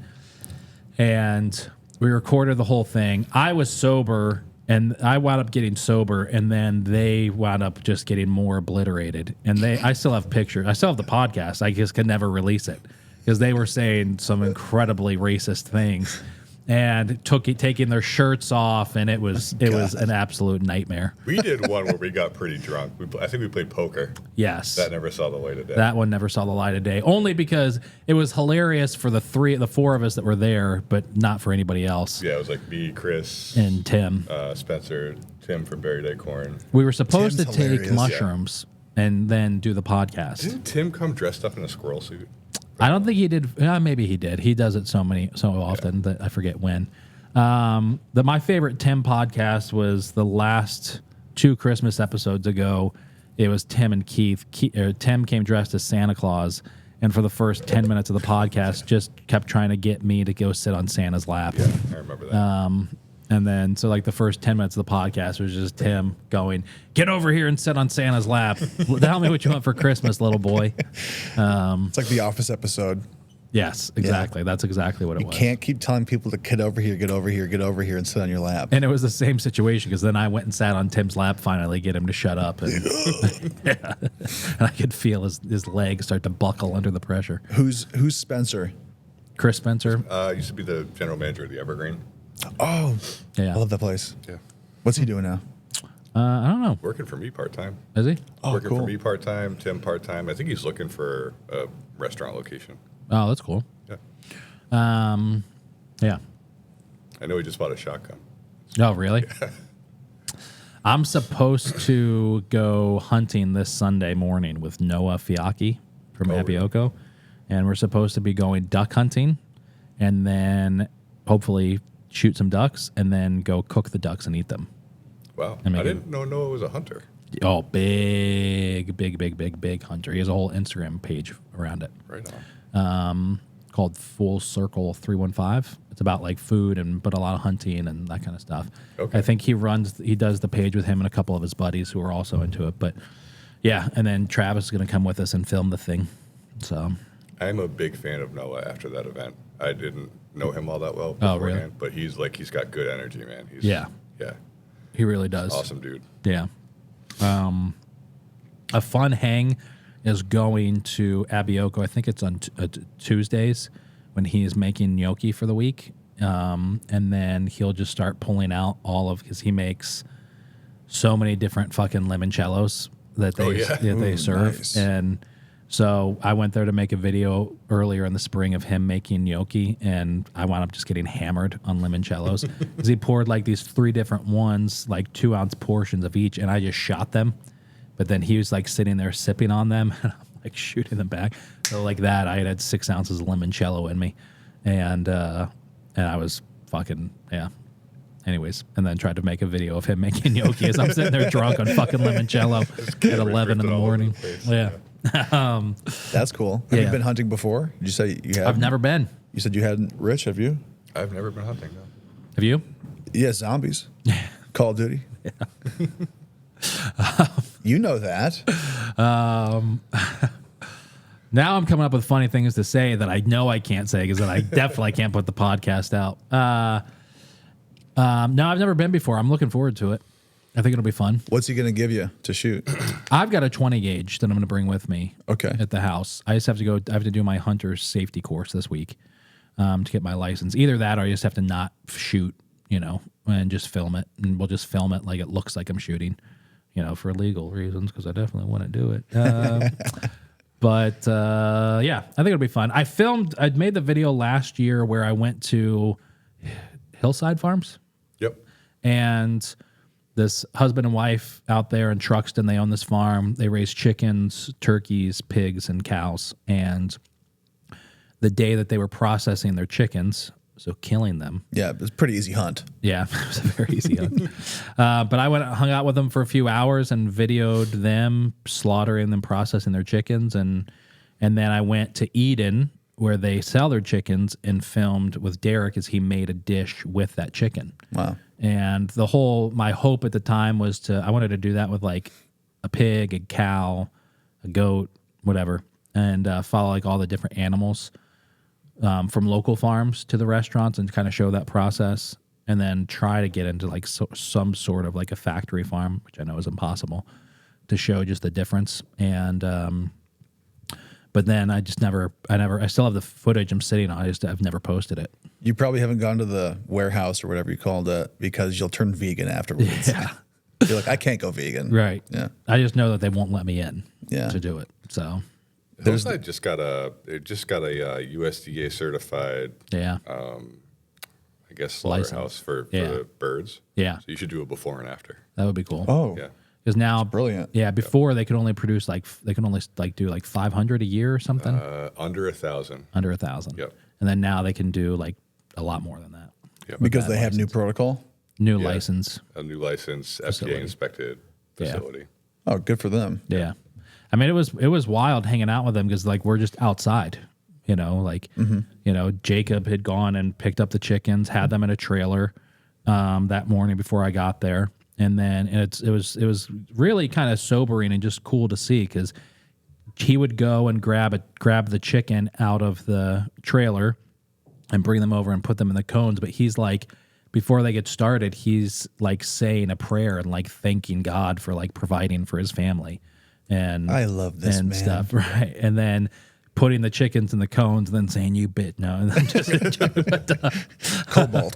And we recorded the whole thing. I was sober and I wound up getting sober, and then they wound up just getting more obliterated. And I still have pictures. I still have the podcast. I just could never release it because they were saying some incredibly racist things and taking their shirts off, and it was an absolute nightmare. We did one where we got pretty drunk. I think we played poker. Yes. That never saw the light of day. That one never saw the light of day, only because it was hilarious for the four of us that were there, but not for anybody else. Yeah, it was like me, Chris, And Tim. Spencer, Tim from Buried Acorn. We were supposed Tim's to take hilarious. mushrooms and then do the podcast. Didn't Tim come dressed up in a squirrel suit? I don't think he did. Maybe he did. He does it so often that I forget when. My favorite Tim podcast was the last 2 Christmas episodes ago. It was Tim and Keith. Tim came dressed as Santa Claus, and for the first 10 minutes of the podcast, just kept trying to get me to go sit on Santa's lap. Yeah, I remember that. And then, so like the first 10 minutes of the podcast was just Tim going, "Get over here and sit on Santa's lap. Tell me what you want for Christmas, little boy." It's like the Office episode. Yes, exactly. That's exactly what it was. Can't keep telling people to get over here, get over here, get over here, and sit on your lap. And it was the same situation because then I went and sat on Tim's lap finally, get him to shut up. And, yeah. And I could feel his legs start to buckle under the pressure. Who's Spencer? Chris Spencer. Used to be the general manager of the Evergreen. Oh, Yeah. I love that place. Yeah. What's he doing now? I don't know. Working for me part-time. Is he? Oh, Working cool. for me part-time, Tim part-time. I think he's looking for a restaurant location. Oh, that's cool. Yeah. Yeah. I know he just bought a shotgun. Oh, really? I'm supposed to go hunting this Sunday morning with Noah Fiacchi from Abioko. And we're supposed to be going duck hunting and then hopefully shoot some ducks and then go cook the ducks and eat them. Wow. And I make didn't know Noah was a hunter. Oh, big hunter. He has a whole Instagram page around it. Right on. Called Full Circle 315. It's about like food but a lot of hunting and that kind of stuff. Okay. I think he does the page with him and a couple of his buddies who are also into it. But yeah, and then Travis is going to come with us and film the thing. So I'm a big fan of Noah after that event. I didn't know him all that well Oh, beforehand, really? but he's got good energy, man. Yeah. Yeah. he really does. Awesome dude. Yeah. A fun hang is going to Abioko. I think it's on Tuesdays when he's making gnocchi for the week. And then he'll just start pulling out because he makes so many different fucking limoncellos that they serve. Nice. And so I went there to make a video earlier in the spring of him making gnocchi, and I wound up just getting hammered on limoncellos because he poured like these 3 different ones, like 2-ounce portions of each, and I just shot them. But then he was like sitting there sipping on them, and I'm like shooting them back. So like that, I had 6 ounces of limoncello in me, and I was fucking Anyways, and then tried to make a video of him making gnocchi as I'm sitting there drunk on fucking limoncello at 11 in the morning. Yeah. That's cool. Have Yeah. you been hunting before? Did you say you have? I've never been. You said you hadn't. Rich, have you? I've never been hunting, no. Have you? Yeah, zombies. Call of Duty. You know that. Now I'm coming up with funny things to say that I know I can't say because then I definitely can't put the podcast out. No, I've never been before. I'm looking forward to it. I think it'll be fun. What's he going to give you to shoot? I've got a 20 gauge that I'm going to bring with me. Okay. At the house. I just have to go. I have to do my hunter's safety course this week to get my license. Either that, or I just have to not shoot, and just film it, and we'll just film it like it looks like I'm shooting, for legal reasons, because I definitely want to do it. But yeah, I think it'll be fun. I'd made the video last year where I went to Hillside Farms. Yep. And this husband and wife out there in Truxton, they own this farm. They raise chickens, turkeys, pigs, and cows. And the day that they were processing their chickens, so killing them. Yeah, it was a pretty easy hunt. Yeah, it was a very easy hunt. But I went and hung out with them for a few hours and videoed them slaughtering and processing their chickens. And then I went to Eden, where they sell their chickens, and filmed with Derek as he made a dish with that chicken. Wow. And my hope at the time was I wanted to do that with like a pig, a cow, a goat, whatever, and follow like all the different animals from local farms to the restaurants and kind of show that process, and then try to get into like some sort of like a factory farm, which I know is impossible, to show just the difference. And but then I still have the footage I'm sitting on. I've never posted it. You probably haven't gone to the warehouse or whatever you called it, because you'll turn vegan afterwards. Yeah. You're like, I can't go vegan. Right. Yeah. I just know that they won't let me in to do it. So Hillside just got a USDA certified, yeah. I guess, slaughterhouse for the birds. Yeah. So you should do a before and after. That would be cool. Oh. Yeah. Because now, brilliant. Yeah, before they could only produce do like 500 a year or something. Under 1,000. Under 1,000. Yep. And then now they can do like a lot more than that. Yep. Because they have new protocol? New license. A new license, FDA inspected facility. Oh, good for them. Yeah. I mean, it was wild hanging out with them, because like we're just outside, Jacob had gone and picked up the chickens, had them in a trailer that morning before I got there. And then it was really kind of sobering and just cool to see, because he would go and grab the chicken out of the trailer and bring them over and put them in the cones. But he's like, before they get started, he's like saying a prayer and like thanking God for like providing for his family. And I love this and man. Stuff, right? And then putting the chickens in the cones and then saying, "You bit no," and then just cobalt.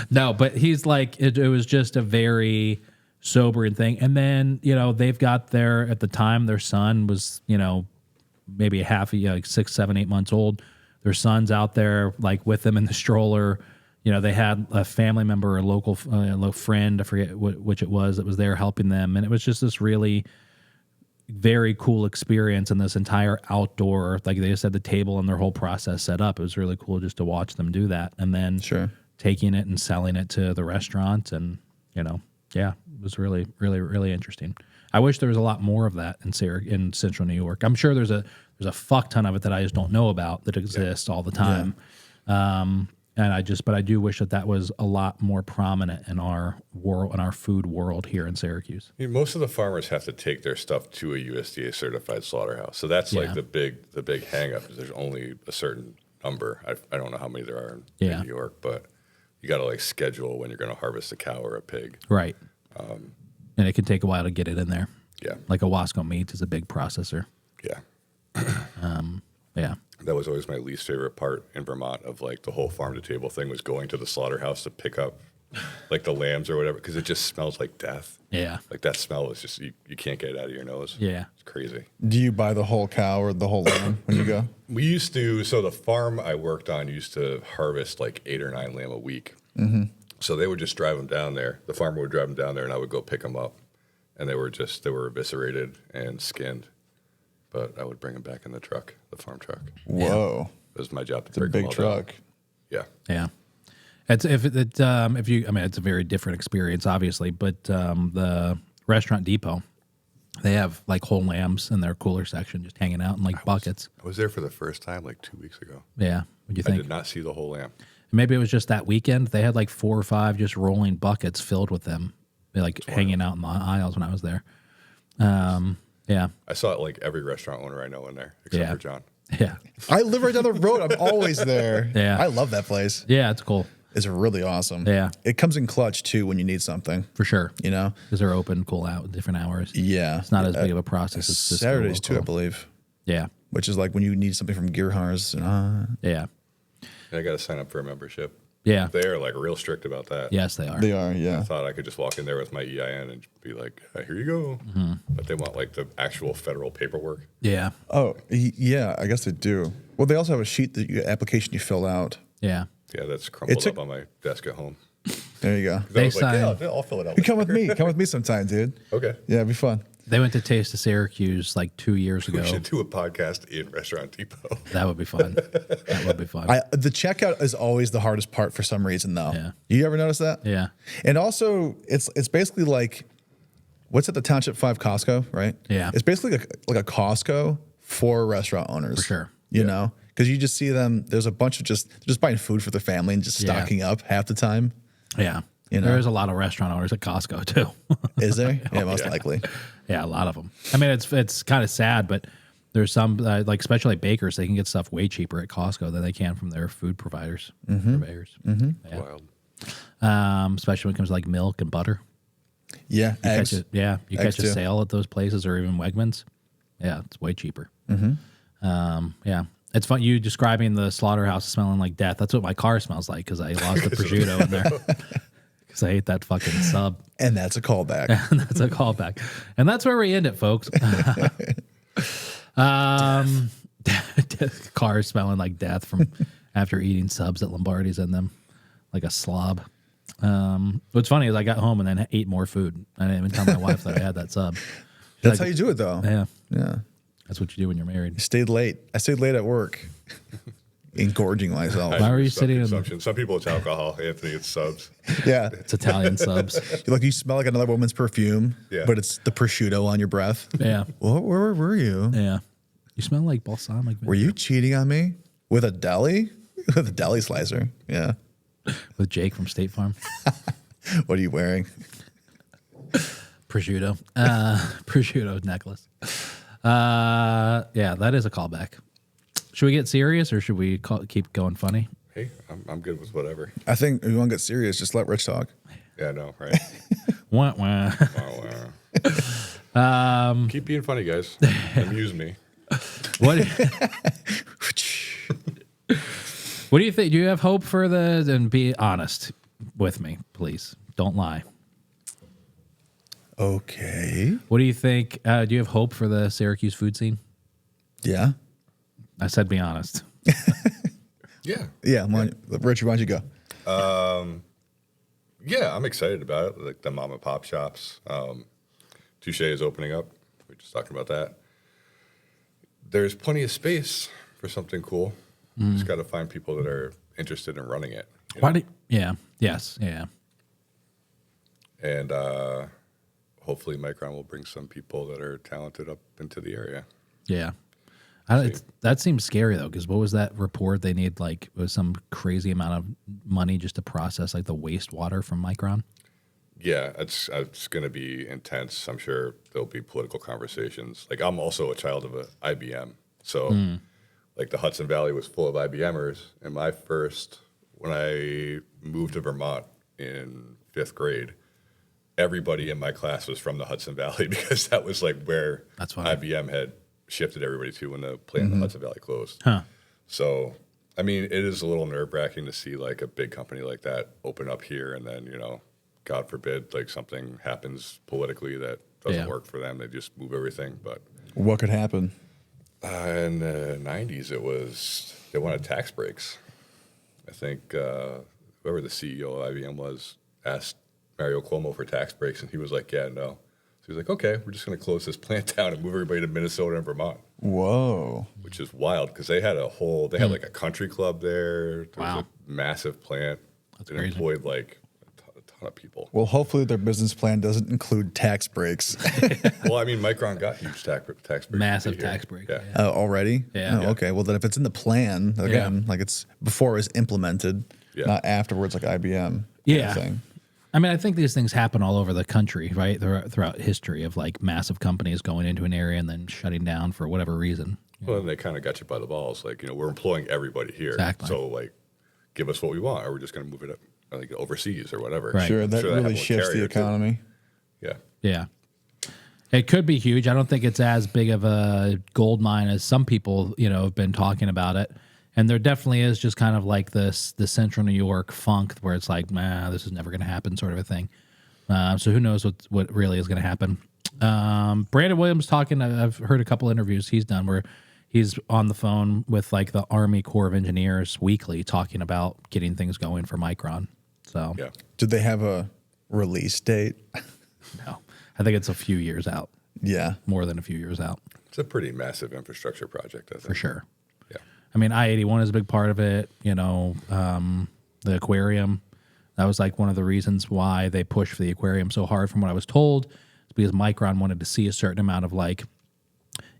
No, but he's like, it was just a very sobering thing. And then they've got at the time their son was maybe like 6, 7, 8 months old. Their son's out there like with them in the stroller. They had a family member, a local friend, I forget which it was, that was there helping them. And it was just this really very cool experience, in this entire outdoor, like they just had the table and their whole process set up. It was really cool just to watch them do that. And then taking it and selling it to the restaurant. And, it was really, really, really interesting. I wish there was a lot more of that in Central New York. I'm sure there's a fuck ton of it that I just don't know about that exists all the time. Yeah. But I do wish that was a lot more prominent in our world, in our food world here in Syracuse. I mean, most of the farmers have to take their stuff to a USDA certified slaughterhouse, so that's like the big hang up. Is there's only a certain number. I don't know how many there are in New York, but you got to like schedule when you're going to harvest a cow or a pig. Right. And it can take a while to get it in there. Yeah. Like a Wasco Meats is a big processor. Yeah. Yeah. That was always my least favorite part in Vermont of like the whole farm to table thing, was going to the slaughterhouse to pick up like the lambs or whatever, because it just smells like death. Yeah. Like that smell is just, you can't get it out of your nose. Yeah. It's crazy. Do you buy the whole cow or the whole lamb when you go? We used to, so the farm I worked on used to harvest like 8 or 9 lamb a week. Mm-hmm. So they would just drive them down there. The farmer would drive them down there and I would go pick them up. And they were eviscerated and skinned. But I would bring them back in the truck, the farm truck. Whoa. It was my job to It's a break them big all truck. down. Yeah. Yeah. It's it's a very different experience, obviously, but the Restaurant Depot, they have like whole lambs in their cooler section just hanging out in like buckets. I was there for the first time like 2 weeks ago. Yeah. What'd you think? I did not see the whole lamb. Maybe it was just that weekend. They had like 4 or 5 just rolling buckets filled with them, like hanging out in the aisles when I was there. Yeah. I saw it like every restaurant owner I know in there, except for John. Yeah. I live right down the road. I'm always there. Yeah. I love that place. Yeah, it's cool. It's really awesome. Yeah. It comes in clutch too when you need something. For sure. You know? Because they're open, cool out at different hours. Yeah. It's not as big of a process. It's just Saturdays too, I local. believe. Yeah. Which is like when you need something from Gearhars. Yeah. I got to sign up for a membership. Yeah. They're like real strict about that. Yes, they are. They are, I yeah. thought I could just walk in there with my EIN and be like, here you go. But they want like the actual federal paperwork. Yeah. Oh, yeah, I guess they do. Well, they also have a sheet application you fill out. Yeah. Yeah, that's crumpled up on my desk at home. There you go. They I was like, sign- yeah, I'll fill it out. You come with me. Come with me sometime, dude. Okay. Yeah, it'd be fun. They went to Taste of Syracuse like 2 years ago. We should do a podcast in Restaurant Depot. That would be fun. That would be fun. The checkout is always the hardest part for some reason, though. Yeah. You ever notice that? Yeah. And also, it's basically like, what's at the Township 5 Costco, right? Yeah. It's basically like a Costco for restaurant owners. For sure. You know? Because you just see them, there's a bunch of just buying food for their family and just Yeah. stocking up half the time. Yeah. You know? There is a lot of restaurant owners at Costco too. Is there? Yeah, most likely. Yeah, a lot of them. I mean, it's kind of sad, but there's some like especially bakers, they can get stuff way cheaper at Costco than they can from their food providers. Purveyors. Wild. Especially when it comes to like milk and butter. Yeah, You eggs. catch you Eggs catch a too. sale at those places or even Wegmans. Yeah, it's way cheaper. Yeah, it's fun. You describing the slaughterhouse smelling like death. That's what my car smells like because I lost the prosciutto in there. Because I ate that fucking sub. And that's a callback. And that's a callback. And that's where we end it, folks. Cars smelling like death from after eating subs at Lombardi's in them, like a slob. What's funny is I got home and then ate more food. I didn't even tell my wife that I had that sub. That's how you do it, though. Yeah, Yeah. that's what you do when you're married. I stayed late at work, engorging myself. Why were you Sub sitting in- consumption. Some people it's alcohol. Anthony, it's subs. Yeah. It's Italian subs. You smell like another woman's perfume, Yeah. but it's the prosciutto on your breath. Yeah, Where were you? yeah. You smell like balsamic. Were you cheating on me with a deli? With a deli slicer. Yeah. With Jake from State Farm? What are you wearing? Prosciutto. Prosciutto necklace. Yeah, that is a callback. Should we get serious or should we keep going funny? Hey, I'm good with whatever. I think if you want to get serious, just let Rich talk. Yeah, I know, right? Wah, wah. Keep being funny, guys. Amuse me. What? What do you think? Do you have hope for the? And be honest with me, please. Don't lie. Okay. What do you think? Do you have hope for the Syracuse food scene? Yeah. I said, be honest. Yeah. Yeah. Richard, why don't you go? Yeah, I'm excited about it. Like the mom and pop shops. Touche is opening up. We were just talking about that. There's plenty of space for something cool. Just got to find people that are interested in running it. you Why know? do? Yeah. Yes. Yeah. And hopefully Micron will bring some people that are talented up into the area. Yeah. That seems scary though, because what was that report? They need like was some crazy amount of money just to process like the wastewater from Micron. Yeah, it's going to be intense. I'm sure there'll be political conversations. Like I'm also a child of a IBM, so like the Hudson Valley was full of IBMers. And when I moved to Vermont in 5th grade, everybody in my class was from the Hudson Valley because that was like where That's funny. IBM had shifted everybody to when the plant in the Hudson Valley closed. Huh. So, I mean, it is a little nerve-wracking to see like a big company like that open up here, and then God forbid, like something happens politically that doesn't work for them. They just move everything. But What could happen? in the 90s, they wanted tax breaks. I think whoever the CEO of IBM was asked Mario Cuomo for tax breaks, and he was like, yeah, no. So he was like, okay, we're just going to close this plant down and move everybody to Minnesota and Vermont. Whoa. Which is wild because they had like a country club there. There was a massive plant. That's it crazy. employed like a ton of people. Well, hopefully their business plan doesn't include tax breaks. Well, I mean, Micron got huge tax breaks. Massive here. tax break. Yeah. Already? Yeah. Oh, okay. Well, then if it's in the plan, again, like it's before it's implemented, not afterwards like IBM. Yeah. Thing. I mean, I think these things happen all over the country, right? Throughout history of like massive companies going into an area and then shutting down for whatever reason. Well, then they kind of got you by the balls. Like, we're employing everybody here. Exactly. So, like, give us what we want, or we're just going to move it up, like, overseas or whatever. Right. Sure, that really shifts the economy. Yeah. Yeah. It could be huge. I don't think it's as big of a gold mine as some people, have been talking about it. And there definitely is just kind of like the central New York funk where it's like, this is never going to happen sort of a thing. So who knows what really is going to happen. Brandon Williams talking, I've heard a couple interviews he's done where he's on the phone with like the Army Corps of Engineers weekly talking about getting things going for Micron. So Yeah. Did they have a release date? no. I think it's a few years out. Yeah. More than a few years out. It's a pretty massive infrastructure project, I think. For sure. Yeah. I mean, I-81 is a big part of it. The aquarium. That was like one of the reasons why they pushed for the aquarium so hard from what I was told. It's because Micron wanted to see a certain amount of like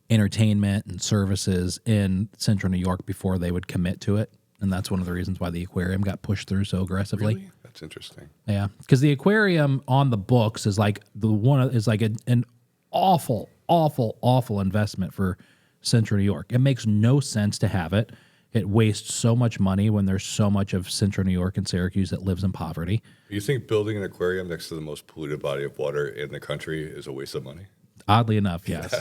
entertainment and services in central New York before they would commit to it. And that's one of the reasons why the aquarium got pushed through so aggressively. Really? That's interesting. Yeah, because the aquarium on the books is like an awful, awful, awful investment for Central New York. It makes no sense to have it. It wastes so much money when there's so much of Central New York and Syracuse that lives in poverty. You think building an aquarium next to the most polluted body of water in the country is a waste of money? Oddly enough, yes.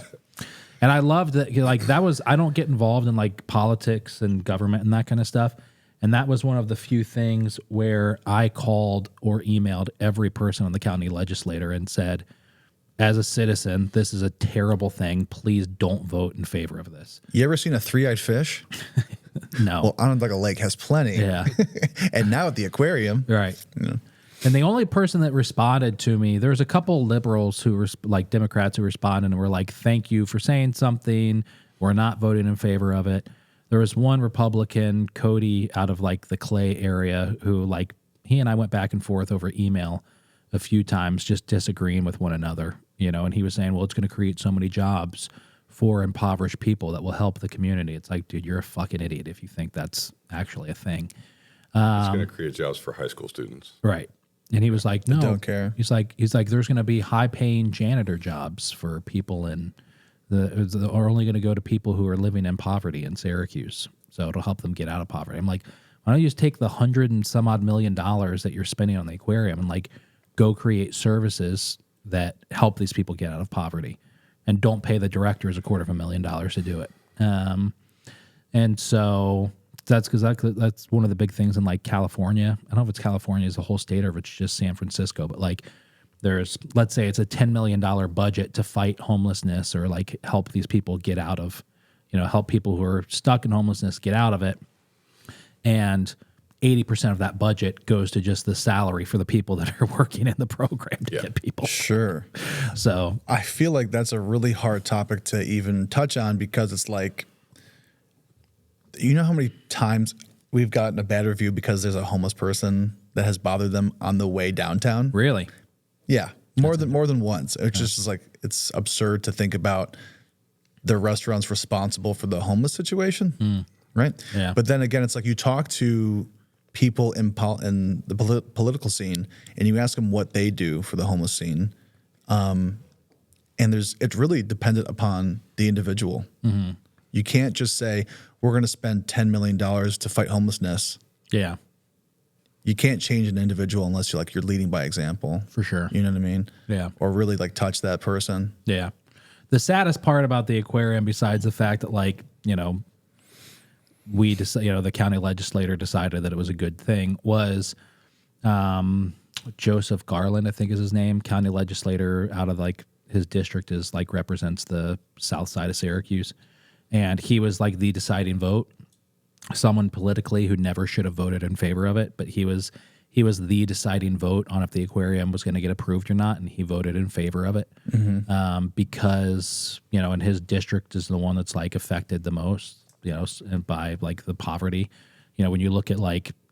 And I loved that. Like that was, I don't get involved in like politics and government and that kind of stuff. And that was one of the few things where I called or emailed every person on the county legislator and said, as a citizen, this is a terrible thing. Please don't vote in favor of this. You ever seen a three-eyed fish? No. Well, Onondaga Lake has plenty. Yeah. And now at the aquarium. Right. Yeah. And the only person that responded to me, there was a couple liberals who were like Democrats who responded and were like, thank you for saying something. We're not voting in favor of it. There was one Republican, Cody, out of like the Clay area, who like he and I went back and forth over email a few times, just disagreeing with one another, and he was saying, well, it's going to create so many jobs for impoverished people that will help the community. It's like, dude, you're a fucking idiot if you think that's actually a thing. It's going to create jobs for high school students. Right. And he was like, no, don't care. He's like, there's going to be high paying janitor jobs for people are only going to go to people who are living in poverty in Syracuse. So it'll help them get out of poverty. I'm like, why don't you just take the $100 and some odd million that you're spending on the aquarium and like go create services that help these people get out of poverty, and don't pay the directors $250,000 to do it. And so that's because that's one of the big things in like California. I don't know if it's California as a whole state or if it's just San Francisco, but like let's say it's a $10 million budget to fight homelessness or like help these people get out of, help people who are stuck in homelessness get out of it. And 80% of that budget goes to just the salary for the people that are working in the program to get people. Sure. So I feel like that's a really hard topic to even touch on because it's like, how many times we've gotten a bad review because there's a homeless person that has bothered them on the way downtown? really, Yeah, more than once. It's just like it's absurd to think about the restaurants responsible for the homeless situation, right? Yeah. But then again, it's like you talk to people in the political scene and you ask them what they do for the homeless scene, and it's really dependent upon the individual. Mm-hmm. You can't just say we're going to spend $10 million to fight homelessness. yeah, You can't change an individual unless you're leading by example. for sure. You know what I mean? Yeah. Or really touch that person. Yeah. The saddest part about the aquarium, besides the fact that the county legislator decided that it was a good thing, was Joseph Garland, I think is his name, county legislator out of his district is represents the south side of Syracuse. And he was the deciding vote. Someone politically who never should have voted in favor of it, but he was the deciding vote on if the aquarium was going to get approved or not, and he voted in favor of it because and his district is the one that's affected the most, by the poverty. When you look at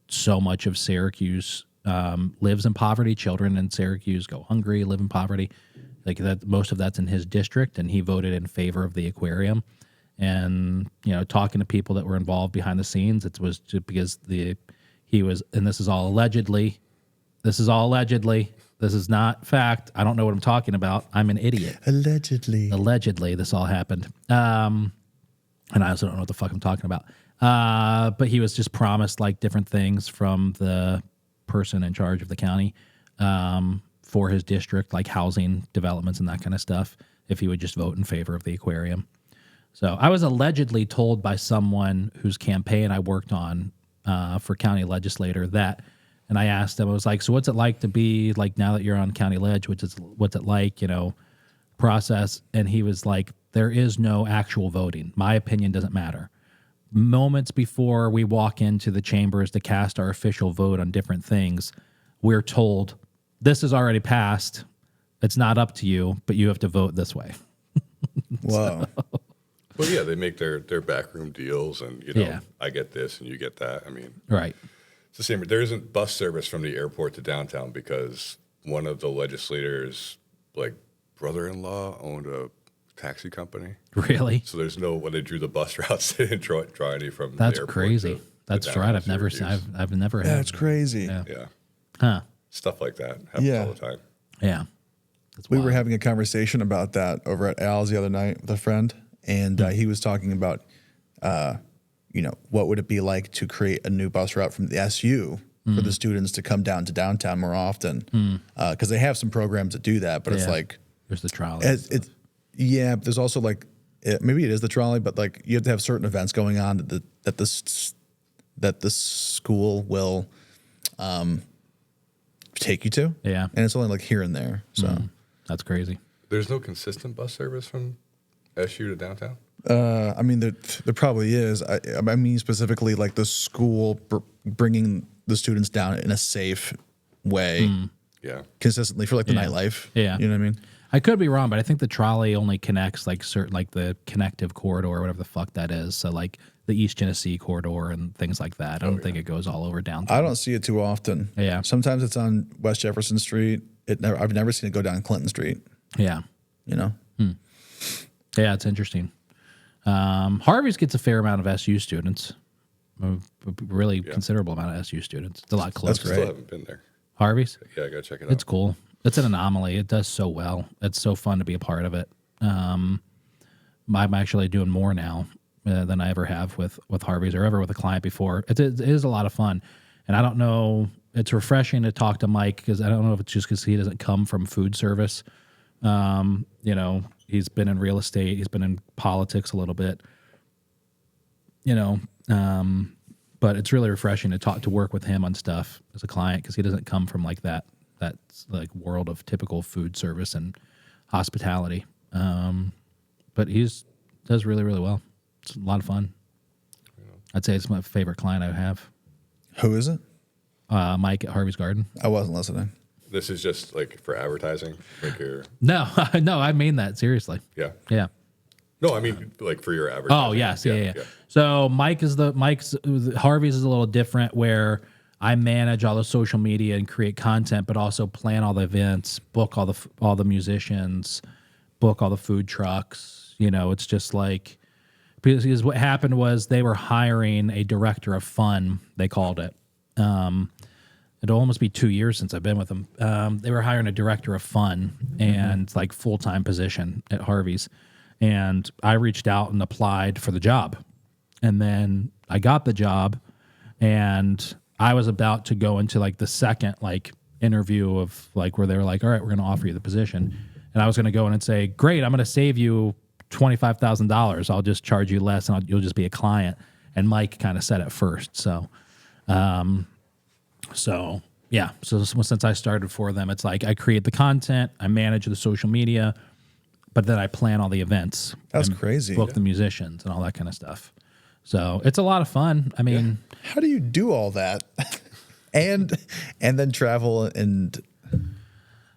so much of Syracuse lives in poverty, children in Syracuse go hungry, live in poverty, that most of that's in his district, and he voted in favor of the aquarium. And talking to people that were involved behind the scenes, it was just because he was, and this is all allegedly. This is not fact. I don't know what I'm talking about. I'm an idiot. Allegedly, this all happened. and I also don't know what the fuck I'm talking about. But he was just promised like different things from the person in charge of the county for his district, like housing developments and that kind of stuff, if he would just vote in favor of the aquarium. So I was allegedly told by someone whose campaign I worked on for county legislator that, and I asked him, I was like, so what's it like to be like now that you're on county ledge, what's it like, process? And he was like, there is no actual voting. My opinion doesn't matter. Moments before we walk into the chambers to cast our official vote on different things, we're told this is already passed. It's not up to you, but you have to vote this way. Whoa. Well, yeah, they make their backroom deals, and Yeah. I get this and you get that. I mean, Right. it's the same. There isn't bus service from the airport to downtown because one of the legislators, like brother-in-law, owned a taxi company. Really? So there's no, when they drew the bus routes, they didn't draw any from That's the airport. crazy. That's right. I've never seen. I've never had. That's crazy. Yeah. Yeah, Huh. stuff like that happens Yeah. all the time. Yeah. That's We wild. were having a conversation about that over at Al's the other night with a friend, and he was talking about, what would it be like to create a new bus route from the SU for the students to come down to downtown more often, because they have some programs that do that, but it's Yeah. like There's the trolley. it's but there's also like maybe it is the trolley, but like you have to have certain events going on that the school will take you to, Yeah. and it's only like here and there, so. That's crazy. There's no consistent bus service from SU to downtown? I mean, there probably is. I mean, specifically like the school bringing the students down in a safe way Yeah. consistently for like the nightlife. Yeah. You know what I mean? I could be wrong, but I think the trolley only connects like certain, like the connective corridor or whatever the fuck that is. So like the East Genesee corridor and things like that. I don't think it goes all over downtown. I don't see it too often. Yeah. Sometimes it's on West Jefferson Street. I've never seen it go down Clinton Street, Yeah. Yeah, it's interesting. Harvey's gets a fair amount of SU students, a really considerable amount of SU students. It's a lot closer. I still haven't been there. Harvey's? Yeah, I got to check it out. It's cool. It's an anomaly. It does so well. It's so fun to be a part of it. I'm actually doing more now than I ever have with Harvey's or ever with a client before. It is a lot of fun. And I don't know, it's refreshing to talk to Mike because I don't know if it's just because he doesn't come from food service. He's been in real estate. He's been in politics a little bit, but it's really refreshing to work with him on stuff as a client because he doesn't come from like that like world of typical food service and hospitality. But does really, really well. It's a lot of fun. I'd say it's my favorite client I have. who is it? Mike at Harvey's Garden. I wasn't listening. This is just like for advertising? Like your, No, no, I mean that seriously. yeah. Yeah. No, I mean like for your advertising. Oh yes, yeah. So Harvey's is a little different where I manage all the social media and create content, but also plan all the events, book all the musicians, book all the food trucks. It's just like because what happened was they were hiring a director of fun. They called it. It'll almost be 2 years since I've been with them. They were hiring a director of fun and like full-time position at Harvey's. And I reached out and applied for the job. And then I got the job and I was about to go into like the second like interview of like where they were like, all right, we're going to offer you the position. And I was going to go in and say, great, I'm going to save you $25,000. I'll just charge you less and you'll just be a client. And Mike kind of said it first. So since I started for them, it's like I create the content, I manage the social media, but then I plan all the events. That's and crazy. Book the musicians and all that kind of stuff. So it's a lot of fun. I mean, How do you do all that? and then travel and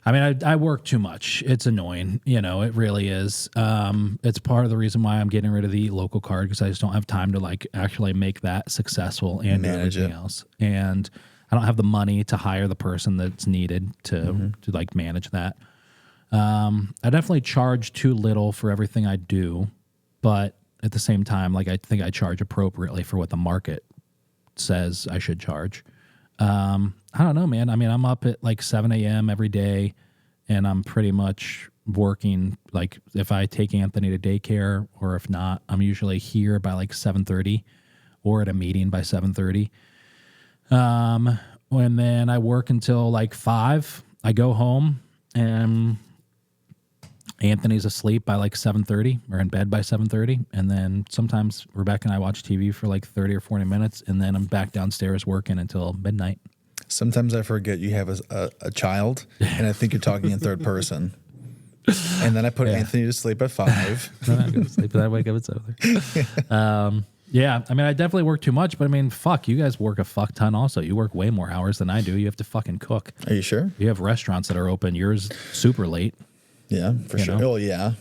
I work too much. It's annoying. It really is. It's part of the reason why I'm getting rid of the local card because I just don't have time to like actually make that successul and manage everything else. And I don't have the money to hire the person that's needed to like manage that. I definitely charge too little for everything I do, but at the same time, like I think I charge appropriately for what the market says I should charge. I don't know, man. I mean, I'm up at like 7 a.m. every day, and I'm pretty much working, like if I take Anthony to daycare or if not, I'm usually here by like 7:30 or at a meeting by 7:30. And then I work until like 5. I go home and Anthony's asleep by like 7:30 or in bed by 7:30. And then sometimes Rebecca and I watch TV for like 30 or 40 minutes. And then I'm back downstairs working until midnight. Sometimes I forget you have a child, and I think you're talking in third person. And then I put Anthony to sleep at 5. Then I go to sleep and I wake up at 7:30. Yeah, I mean, I definitely work too much, but I mean, fuck, you guys work a fuck ton also. You work way more hours than I do. You have to fucking cook. Are you sure? You have restaurants that are open. Yours super late. Yeah, for sure. know? Oh, yeah.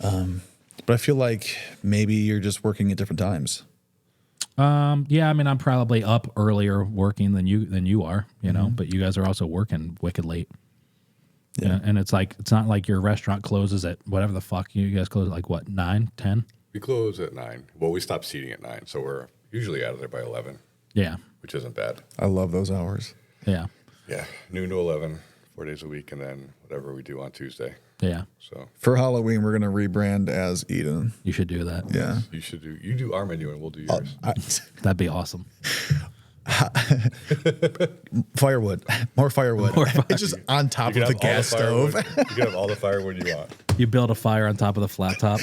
But I feel like maybe you're just working at different times. Yeah, I mean, I'm probably up earlier working than you are, you know, but you guys are also working wicked late. Yeah. And it's like, it's not like your restaurant closes at whatever the fuck. You guys close at like what, 9, 10? We close at 9. Well, we stop seating at 9, so we're usually out of there by 11. Yeah. Which isn't bad. I love those hours. Yeah. Yeah, noon to 11, 4 days a week, and then whatever we do on Tuesday. Yeah. So For Halloween, we're going to rebrand as Eden. You should do that. Yeah. you do our menu and we'll do yours. That'd be awesome. Firewood. More firewood. It's just on top of the gas stove. You can have all the firewood you want. You build a fire on top of the flat top.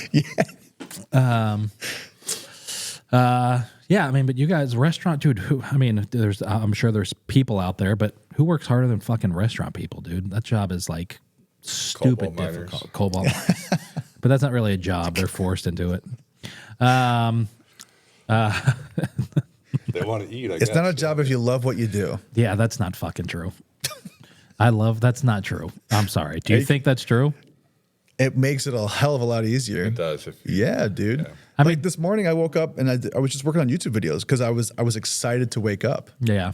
Yeah, I mean, but you guys, restaurant, dude, I mean, I'm sure there's people out there, but who works harder than fucking restaurant people, dude? That job is like stupid difficult. Cobalt. But that's not really a job. They're forced into it. They want to eat, I guess. It's not a job if you love what you do. Yeah, that's not fucking true. That's not true. I'm sorry. Do you think that's true? It makes it a hell of a lot easier. It does. Yeah, dude. Yeah. I mean, this morning I woke up and I was just working on YouTube videos because I was excited to wake up. Yeah.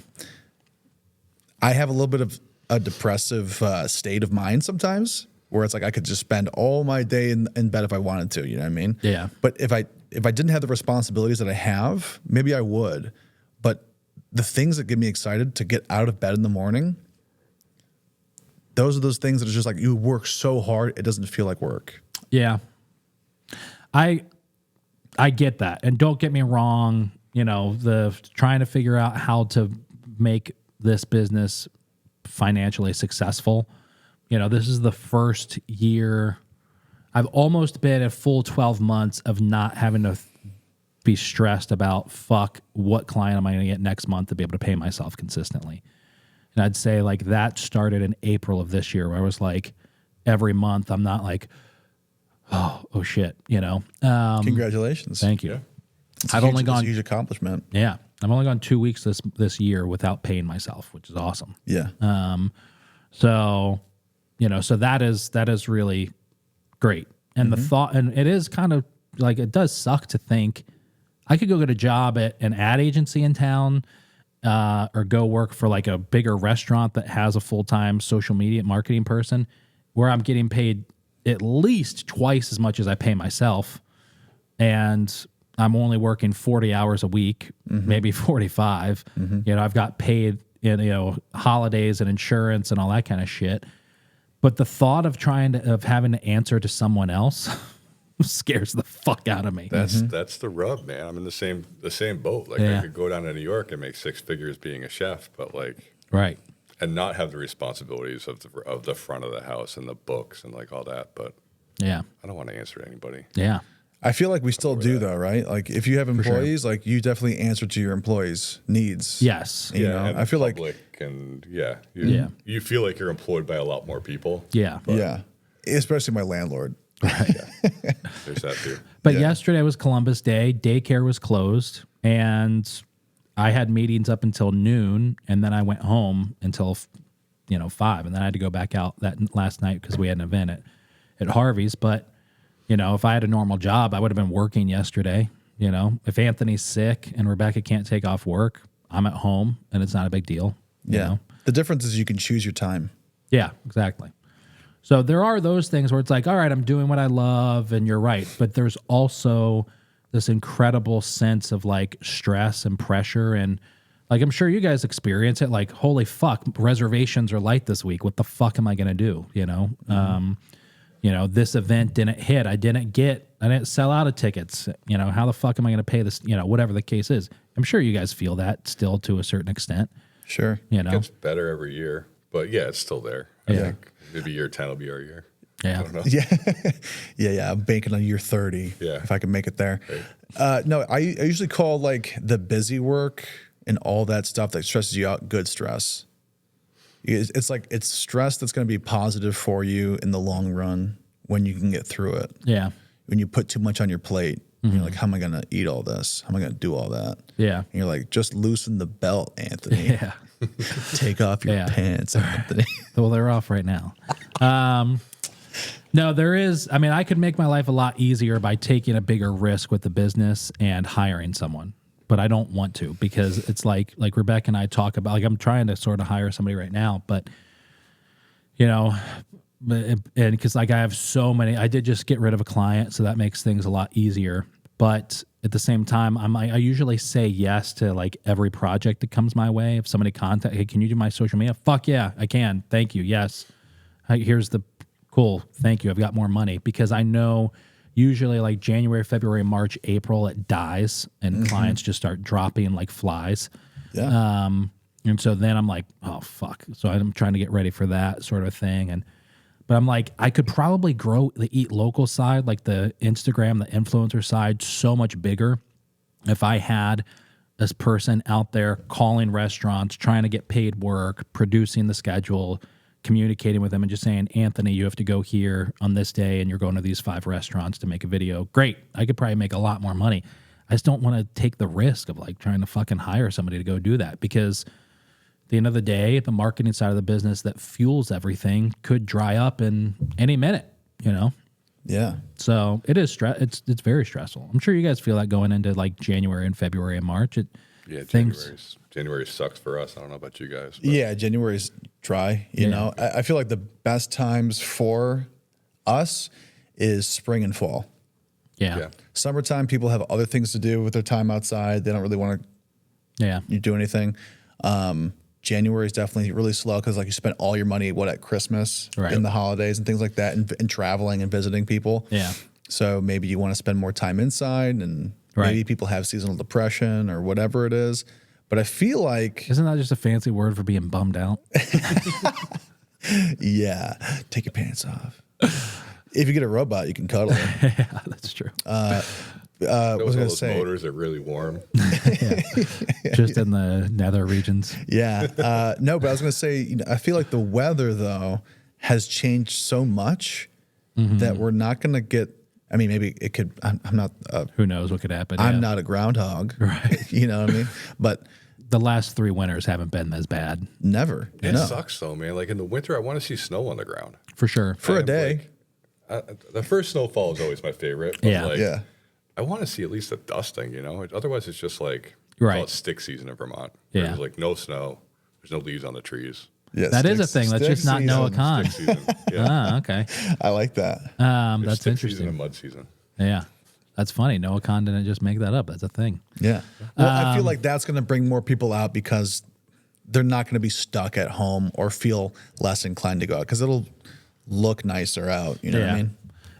I have a little bit of a depressive state of mind sometimes where it's like I could just spend all my day in bed if I wanted to, you know what I mean? Yeah. But if I didn't have the responsibilities that I have, maybe I would. But the things that get me excited to get out of bed in the morning, those are those things that are just like you work so hard, it doesn't feel like work. Yeah. I get that. And don't get me wrong, you know, the trying to figure out how to make this business financially successful. You know, this is the first year I've almost been a full 12 months of not having to be stressed about what client am I going to get next month to be able to pay myself consistently. And I'd say like that started in April of this year where I was like every month I'm not like, oh shit, you know. Congratulations. Thank you. Yeah. I've only gone It's a huge accomplishment. Yeah. I've only gone 2 weeks this year without paying myself, which is awesome. Yeah. So, you know, so that is really great. And the thought, and it is kind of like, it does suck to think I could go get a job at an ad agency in town, or go work for like a bigger restaurant that has a full-time social media marketing person where I'm getting paid at least twice as much as I pay myself. And I'm only working 40 hours a week, maybe 45. You know, I've got paid in, you know, holidays and insurance and all that kind of shit. But the thought of having to answer to someone else scares the fuck out of me. That's the rub, man. I'm in the same boat. Like I could go down to New York and make 6 figures being a chef, but like Right. and not have the responsibilities of the front of the house and the books and like all that. But Yeah. I don't want to answer to anybody. Yeah. I feel like we still do though, right? Like if you have employees, like you definitely answer to your employees' needs. Yes. You know, and I feel like you feel like you're employed by a lot more people. Yeah. yeah, especially my landlord. There's that too. But yesterday was Columbus Day. Daycare was closed, and I had meetings up until noon, and then I went home until 5, and then I had to go back out that last night because we had an event at Harvey's. But you know, if I had a normal job, I would have been working yesterday. You know, if Anthony's sick and Rebecca can't take off work, I'm at home, and it's not a big deal. You know? The difference is you can choose your time. Yeah, exactly. So there are those things where it's like, all right, I'm doing what I love, and you're right. But there's also this incredible sense of like stress and pressure. And like, I'm sure you guys experience it. Like, holy fuck, reservations are light this week. What the fuck am I going to do? You know? you know, this event didn't hit. I didn't sell out of tickets. You know, how the fuck am I going to pay this? You know, whatever the case is. I'm sure you guys feel that still to a certain extent. Sure. You know, It gets better every year, but yeah, it's still there. I think maybe year 10 will be our year. Yeah. I don't know. Yeah. I'm banking on year 30. Yeah. If I can make it there. Right. No, I usually call like the busy work and all that stuff that stresses you out good stress. It's like it's stress that's going to be positive for you in the long run when you can get through it. Yeah. When you put too much on your plate, you're like, how am I going to eat all this? How am I going to do all that? Yeah. And you're like, just loosen the belt, Anthony. Yeah. Take off your pants, Anthony. Well, they're off right now. No, there is. I mean, I could make my life a lot easier by taking a bigger risk with the business and hiring someone, but I don't want to because it's like Rebecca and I talk about, like I'm trying to sort of hire somebody right now, but you know, and because like I have so many, I did just get rid of a client, so that makes things a lot easier. But at the same time, I usually say yes to like every project that comes my way. If somebody contact, hey, can you do my social media? Fuck yeah, I can. Thank you. Yes. Here's the cool. Thank you. I've got more money because I know usually like January, February, March, April, it dies and clients just start dropping like flies. Yeah. And so then I'm like, oh fuck. So I'm trying to get ready for that sort of thing. But I'm like, I could probably grow the Eat Local side, like the Instagram, the influencer side, so much bigger if I had this person out there calling restaurants, trying to get paid work, producing the schedule, communicating with them and just saying, Anthony, you have to go here on this day and you're going to these 5 restaurants to make a video. Great. I could probably make a lot more money. I just don't want to take the risk of like trying to fucking hire somebody to go do that because at the end of the day, the marketing side of the business that fuels everything could dry up in any minute, you know? Yeah. So it is it's very stressful. I'm sure you guys feel that going into like January and February and March. January sucks for us. I don't know about you guys. But. Yeah, January's dry. You know, I feel like the best times for us is spring and fall. Yeah. Summertime, people have other things to do with their time outside. They don't really want to do anything. January is definitely really slow because like you spend all your money at Christmas in the holidays and things like that and traveling and visiting people. Yeah. So maybe you want to spend more time inside and maybe people have seasonal depression or whatever it is. But I feel like... Isn't that just a fancy word for being bummed out? Yeah. Take your pants off. If you get a robot, you can cuddle it. Yeah, that's true. Those motors are really warm. Just in the nether regions. Yeah. No, but I was going to say, I feel like the weather, though, has changed so much that we're not going to get... I mean, maybe it could... I'm not... Who knows what could happen? I'm not a groundhog. Right. You know what I mean? But... The last 3 winters haven't been as bad. Never. It sucks, though, man. Like, in the winter, I want to see snow on the ground. For sure. For a day. The first snowfall is always my favorite. But I want to see at least a dusting, you know? Otherwise, it's just like... Call it stick season in Vermont. Yeah. There's, like, no snow. There's no leaves on the trees. Yeah, that is a thing. Let's just not know a con. Stick season. Yeah. Okay. I like that. That's stick interesting. Season and mud season. Yeah. That's funny. Noah Khan didn't just make that up. That's a thing. Yeah. Well, I feel like that's going to bring more people out because they're not going to be stuck at home or feel less inclined to go out because it'll look nicer out. You know what I mean?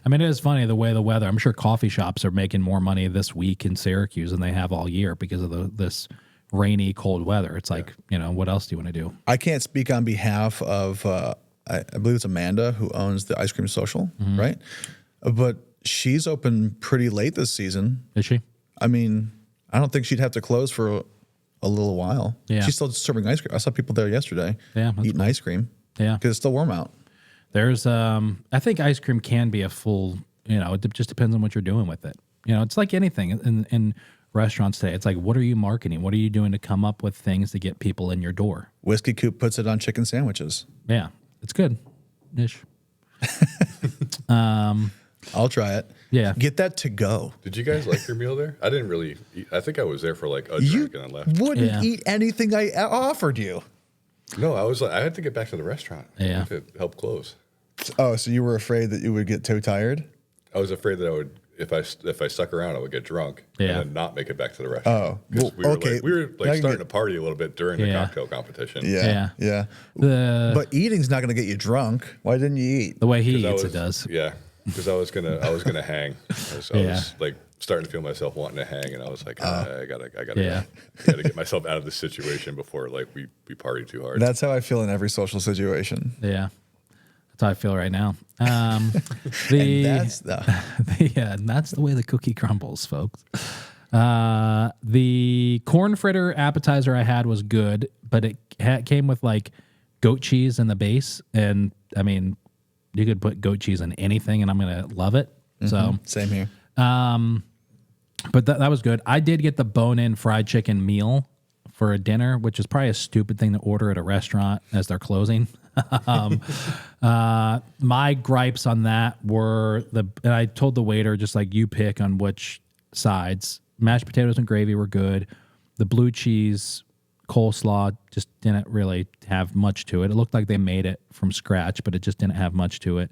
I mean, it is funny the way the weather. I'm sure coffee shops are making more money this week in Syracuse than they have all year because of this rainy, cold weather. It's like, what else do you want to do? I can't speak on behalf of, I believe it's Amanda who owns the Ice Cream Social, right? But she's open pretty late this season. Is she? I mean, I don't think she'd have to close for a little while. Yeah. She's still serving ice cream. I saw people there yesterday eating ice cream. Yeah. Because it's still warm out. There's, I think ice cream can be a full, it just depends on what you're doing with it. It's like anything in restaurants today. It's like, what are you marketing? What are you doing to come up with things to get people in your door? Whiskey Coop puts it on chicken sandwiches. Yeah. It's good. Ish. I'll try it. Yeah. Get that to go. Did you guys like your meal there? I didn't really eat. I think I was there for like a drink and I left. You wouldn't eat anything I offered you. No, I had to get back to the restaurant. To help close. Oh, so you were afraid that you would get too tired? I was afraid that if I stuck around, I would get drunk Yeah. and then not make it back to the restaurant. Oh, 'Cause well, okay. we were That can starting get- to party a little bit during the Yeah. cocktail competition. Yeah. But eating's not going to get you drunk. Why didn't you eat? The way he 'Cause eats, it does. Yeah, because I was gonna hang. I was like starting to feel myself wanting to hang, and I was like, I gotta get myself out of this situation before like we party too hard. That's how I feel in every social situation. Yeah. That's how I feel right now. And that's And that's the way the cookie crumbles, folks. The corn fritter appetizer I had was good, but it came with like goat cheese in the base. And I mean, you could put goat cheese in anything and I'm going to love it. So, same here. but that was good. I did get the bone-in fried chicken meal for a dinner, which is probably a stupid thing to order at a restaurant as they're closing. My gripes on that were and I told the waiter, just like, you pick on which sides. Mashed potatoes and gravy were good. The blue cheese coleslaw just didn't really have much to it. It looked like they made it from scratch, but it just didn't have much to it.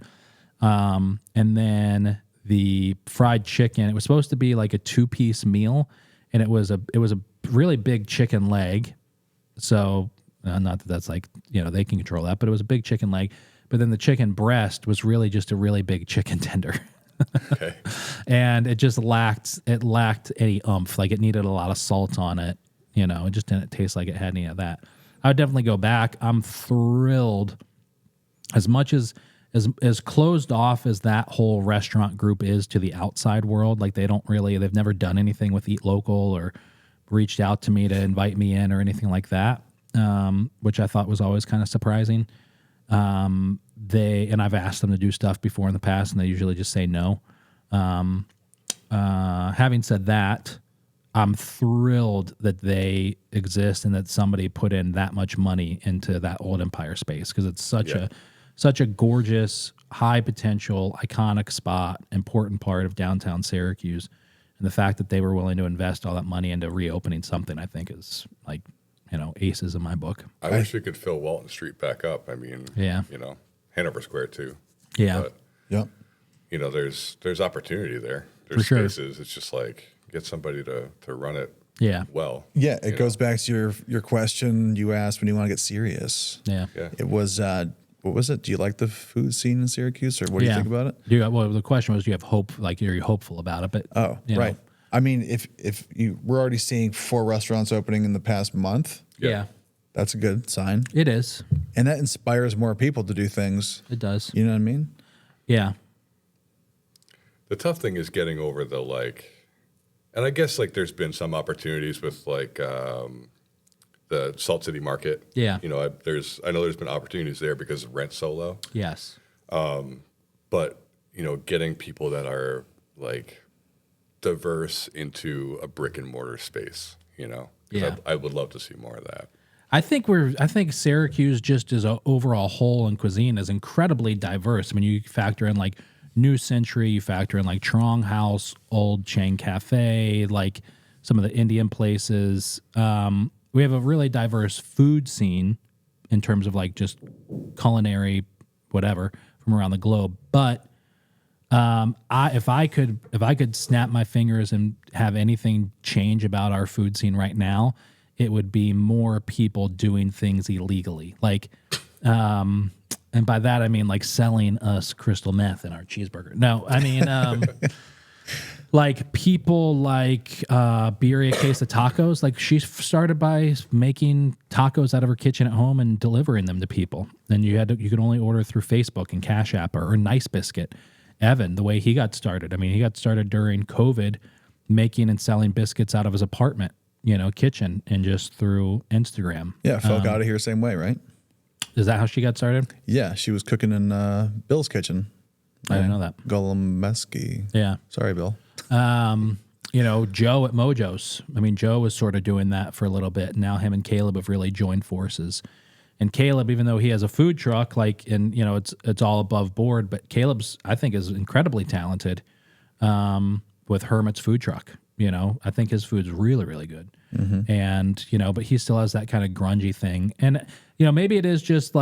And then the fried chicken, it was supposed to be like a 2-piece meal, and it was a really big chicken leg. So not that that's like, they can control that, but it was a big chicken leg. But then the chicken breast was really just a really big chicken tender. Okay. And it just lacked any oomph. Like, it needed a lot of salt on it. It just didn't taste like it had any of that. I would definitely go back. I'm thrilled. As much as closed off as that whole restaurant group is to the outside world, like they've never done anything with Eat Local or reached out to me to invite me in or anything like that, which I thought was always kind of surprising. And I've asked them to do stuff before in the past, and they usually just say no. Having said that, I'm thrilled that they exist and that somebody put in that much money into that old Empire space, because it's such a gorgeous, high potential, iconic spot, important part of downtown Syracuse. And the fact that they were willing to invest all that money into reopening something, I think, is like, aces in my book. I wish we could fill Walton Street back up. I mean, Hanover Square too. Yeah. But, Yep. there's opportunity there. There's For sure. spaces. It's just like, get somebody to run it well. Yeah, it goes back to your question you asked when you want to get serious. Yeah. Yeah. It was, what was it? Do you like the food scene in Syracuse, or what do you think about it? Well, the question was, do you have hope? Like, are you hopeful about it? But Right. I mean, if we're already seeing 4 restaurants opening in the past month, Yeah, that's a good sign. it is. And that inspires more people to do things. It does. You know what I mean? Yeah. The tough thing is getting over the and I guess there's been some opportunities with the Salt City Market. Yeah. I know there's been opportunities there because the rent's so low. Yes. But getting people that are diverse into a brick and mortar space. 'Cause I would love to see more of that. I think Syracuse, just as an overall whole in cuisine, is incredibly diverse. I mean, you factor in New Century, you factor in Trong House, Old Chang Cafe, some of the Indian places. We have a really diverse food scene in terms of just culinary, whatever, from around the globe. But if I could snap my fingers and have anything change about our food scene right now, it would be more people doing things illegally. And by that I mean selling us crystal meth in our cheeseburger. No, I mean people Birria Queso Tacos. She started by making tacos out of her kitchen at home and delivering them to people. And you could only order through Facebook and Cash App or Nice Biscuit. Evan, the way he got started. I mean, he got started during COVID, making and selling biscuits out of his apartment, kitchen, and just through Instagram. Yeah, Folk out of here same way, right? Is that how she got started? Yeah, she was cooking in Bill's kitchen. I didn't know that. Golomeski. Yeah. Sorry, Bill. Joe at Mojo's. I mean, Joe was sort of doing that for a little bit. Now him and Caleb have really joined forces. And Caleb, even though he has a food truck, it's all above board, but Caleb's, I think, is incredibly talented with Hermit's food truck. I think his food's really, really good. Mm-hmm. And, but he still has that kind of grungy thing. And, maybe it is just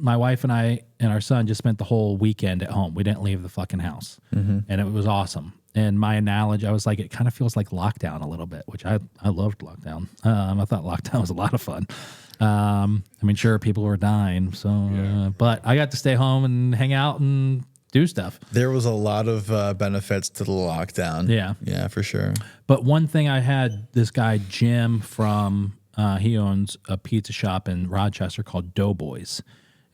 my wife and I and our son just spent the whole weekend at home. We didn't leave the fucking house, and it was awesome. And my analogy, I was like, it kind of feels like lockdown a little bit, which I loved lockdown. I thought lockdown was a lot of fun. I mean, sure, people were dying, but I got to stay home and hang out and do stuff. There was a lot of benefits to the lockdown. Yeah, for sure. But one thing I had this guy, Jim, from, he owns a pizza shop in Rochester called Doughboys.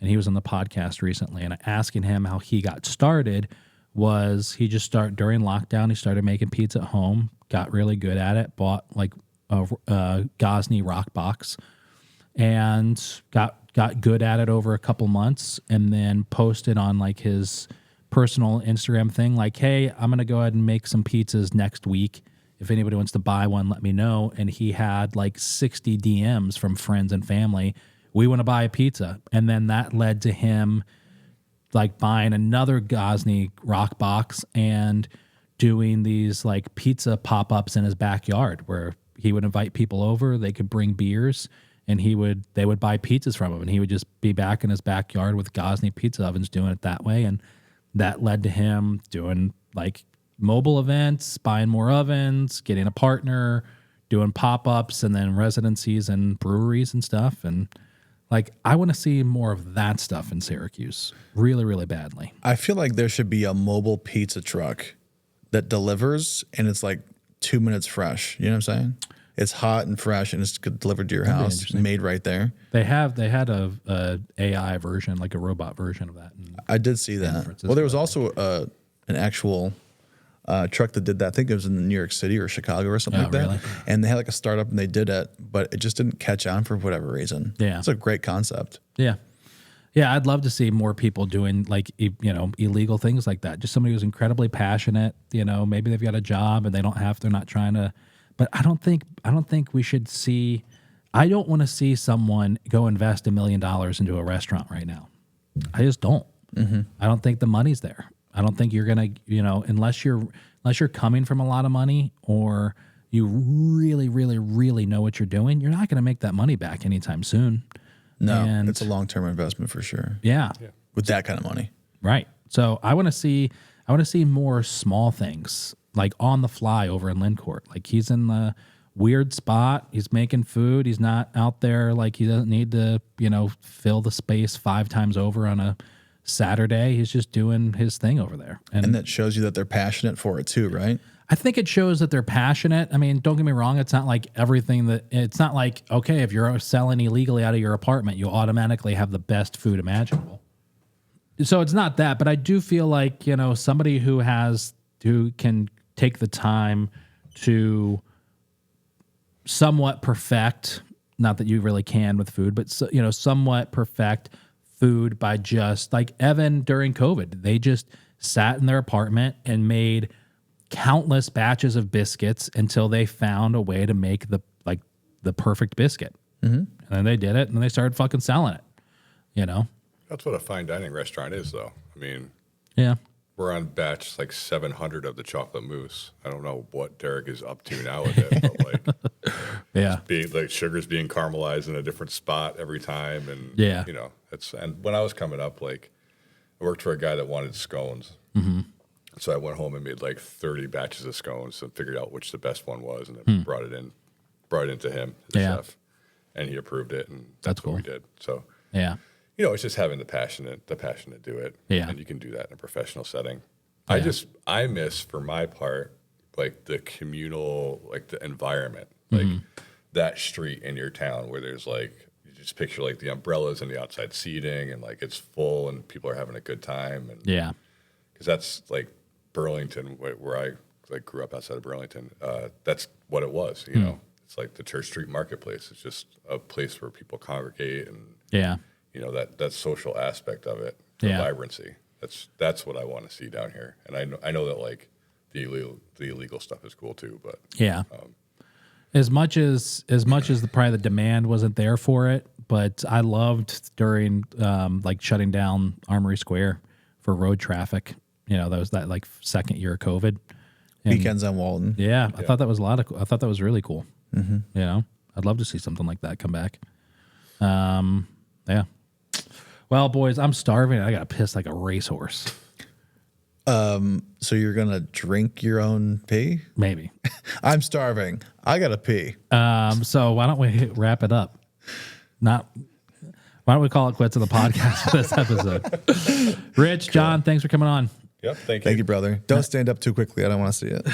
And he was on the podcast recently. And asking him how he got started was he just started during lockdown. He started making pizza at home, got really good at it, bought like a Gosney rock box, and got good at it over a couple months, and then posted on like his personal Instagram thing, like, hey, I'm going to go ahead and make some pizzas next week. If anybody wants to buy one, let me know. And he had like 60 DMs from friends and family. We want to buy a pizza. And then that led to him like buying another Gosney rock box and doing these like pizza pop-ups in his backyard where he would invite people over, they could bring beers, and they would buy pizzas from him, and he would just be back in his backyard with Gosney pizza ovens doing it that way. And that led to him doing like mobile events, buying more ovens, getting a partner, doing pop-ups, and then residencies and breweries and stuff. And like, I want to see more of that stuff in Syracuse really, really badly. I feel like there should be a mobile pizza truck that delivers, and it's like 2 minutes fresh. You know what I'm saying? It's hot and fresh, and it's delivered to your house, made right there. They had a AI version, like a robot version of that. I did see that. Well, there was also an actual truck that did that. I think it was in New York City or Chicago or something like that. Really? And they had like a startup, and they did it, but it just didn't catch on for whatever reason. Yeah, it's a great concept. Yeah. I'd love to see more people doing like illegal things like that. Just somebody who's incredibly passionate. Maybe they've got a job and they're not trying to. But I don't think we should see. I don't want to see someone go invest $1 million into a restaurant right now. I just don't. Mm-hmm. I don't think the money's there. I don't think you're gonna, unless you're coming from a lot of money or you really, really, really know what you're doing, you're not gonna make that money back anytime soon. No, it's a long-term investment for sure. Yeah, with that kind of money, right? So I want to see more small things. Like on the fly over in Lindcourt. Like he's in the weird spot. He's making food. He's not out there. Like he doesn't need to, fill the space 5 times over on a Saturday. He's just doing his thing over there. And that shows you that they're passionate for it too, right? I think it shows that they're passionate. I mean, don't get me wrong. It's not like it's not like, okay, if you're selling illegally out of your apartment, you automatically have the best food imaginable. So it's not that, but I do feel like, somebody who can take the time to somewhat perfect, not that you really can with food, but somewhat perfect food by just like Evan during COVID. They just sat in their apartment and made countless batches of biscuits until they found a way to make the perfect biscuit. Mm-hmm. And then they did it and they started fucking selling it, That's what a fine dining restaurant is, though. I mean, yeah. We're on batch like 700 of the chocolate mousse. I don't know what Derek is up to now with it, but like, yeah, sugar's being caramelized in a different spot every time, and and when I was coming up, like, I worked for a guy that wanted scones, so I went home and made like 30 batches of scones and figured out which the best one was, and then brought it into him, the chef, and he approved it, and that's cool. What we did. So yeah. It's just having the passion to do it. Yeah. And you can do that in a professional setting. Yeah. I miss, for my part, like the communal, like the environment, like that street in your town where there's like, you just picture like the umbrellas and the outside seating and like it's full and people are having a good time. And yeah. Because that's like Burlington, where I like grew up outside of Burlington. That's what it was, It's like the Church Street Marketplace. It's just a place where people congregate and that social aspect of it, the vibrancy. That's what I want to see down here. And I know that like the illegal stuff is cool too, but as much as probably the demand wasn't there for it, but I loved during like shutting down Armory Square for road traffic. That was that like second year of COVID. And weekends on Walden. Yeah, I thought that was I thought that was really cool. Mm-hmm. I'd love to see something like that come back. Yeah. Well, boys, I'm starving. I got to piss like a racehorse. So you're gonna drink your own pee? Maybe. I'm starving. I gotta pee. So why don't we wrap it up? Why don't we call it quits on the podcast for this episode? Rich, John, thanks for coming on. Yep. Thank you. Thank you, brother. Don't stand up too quickly. I don't want to see it.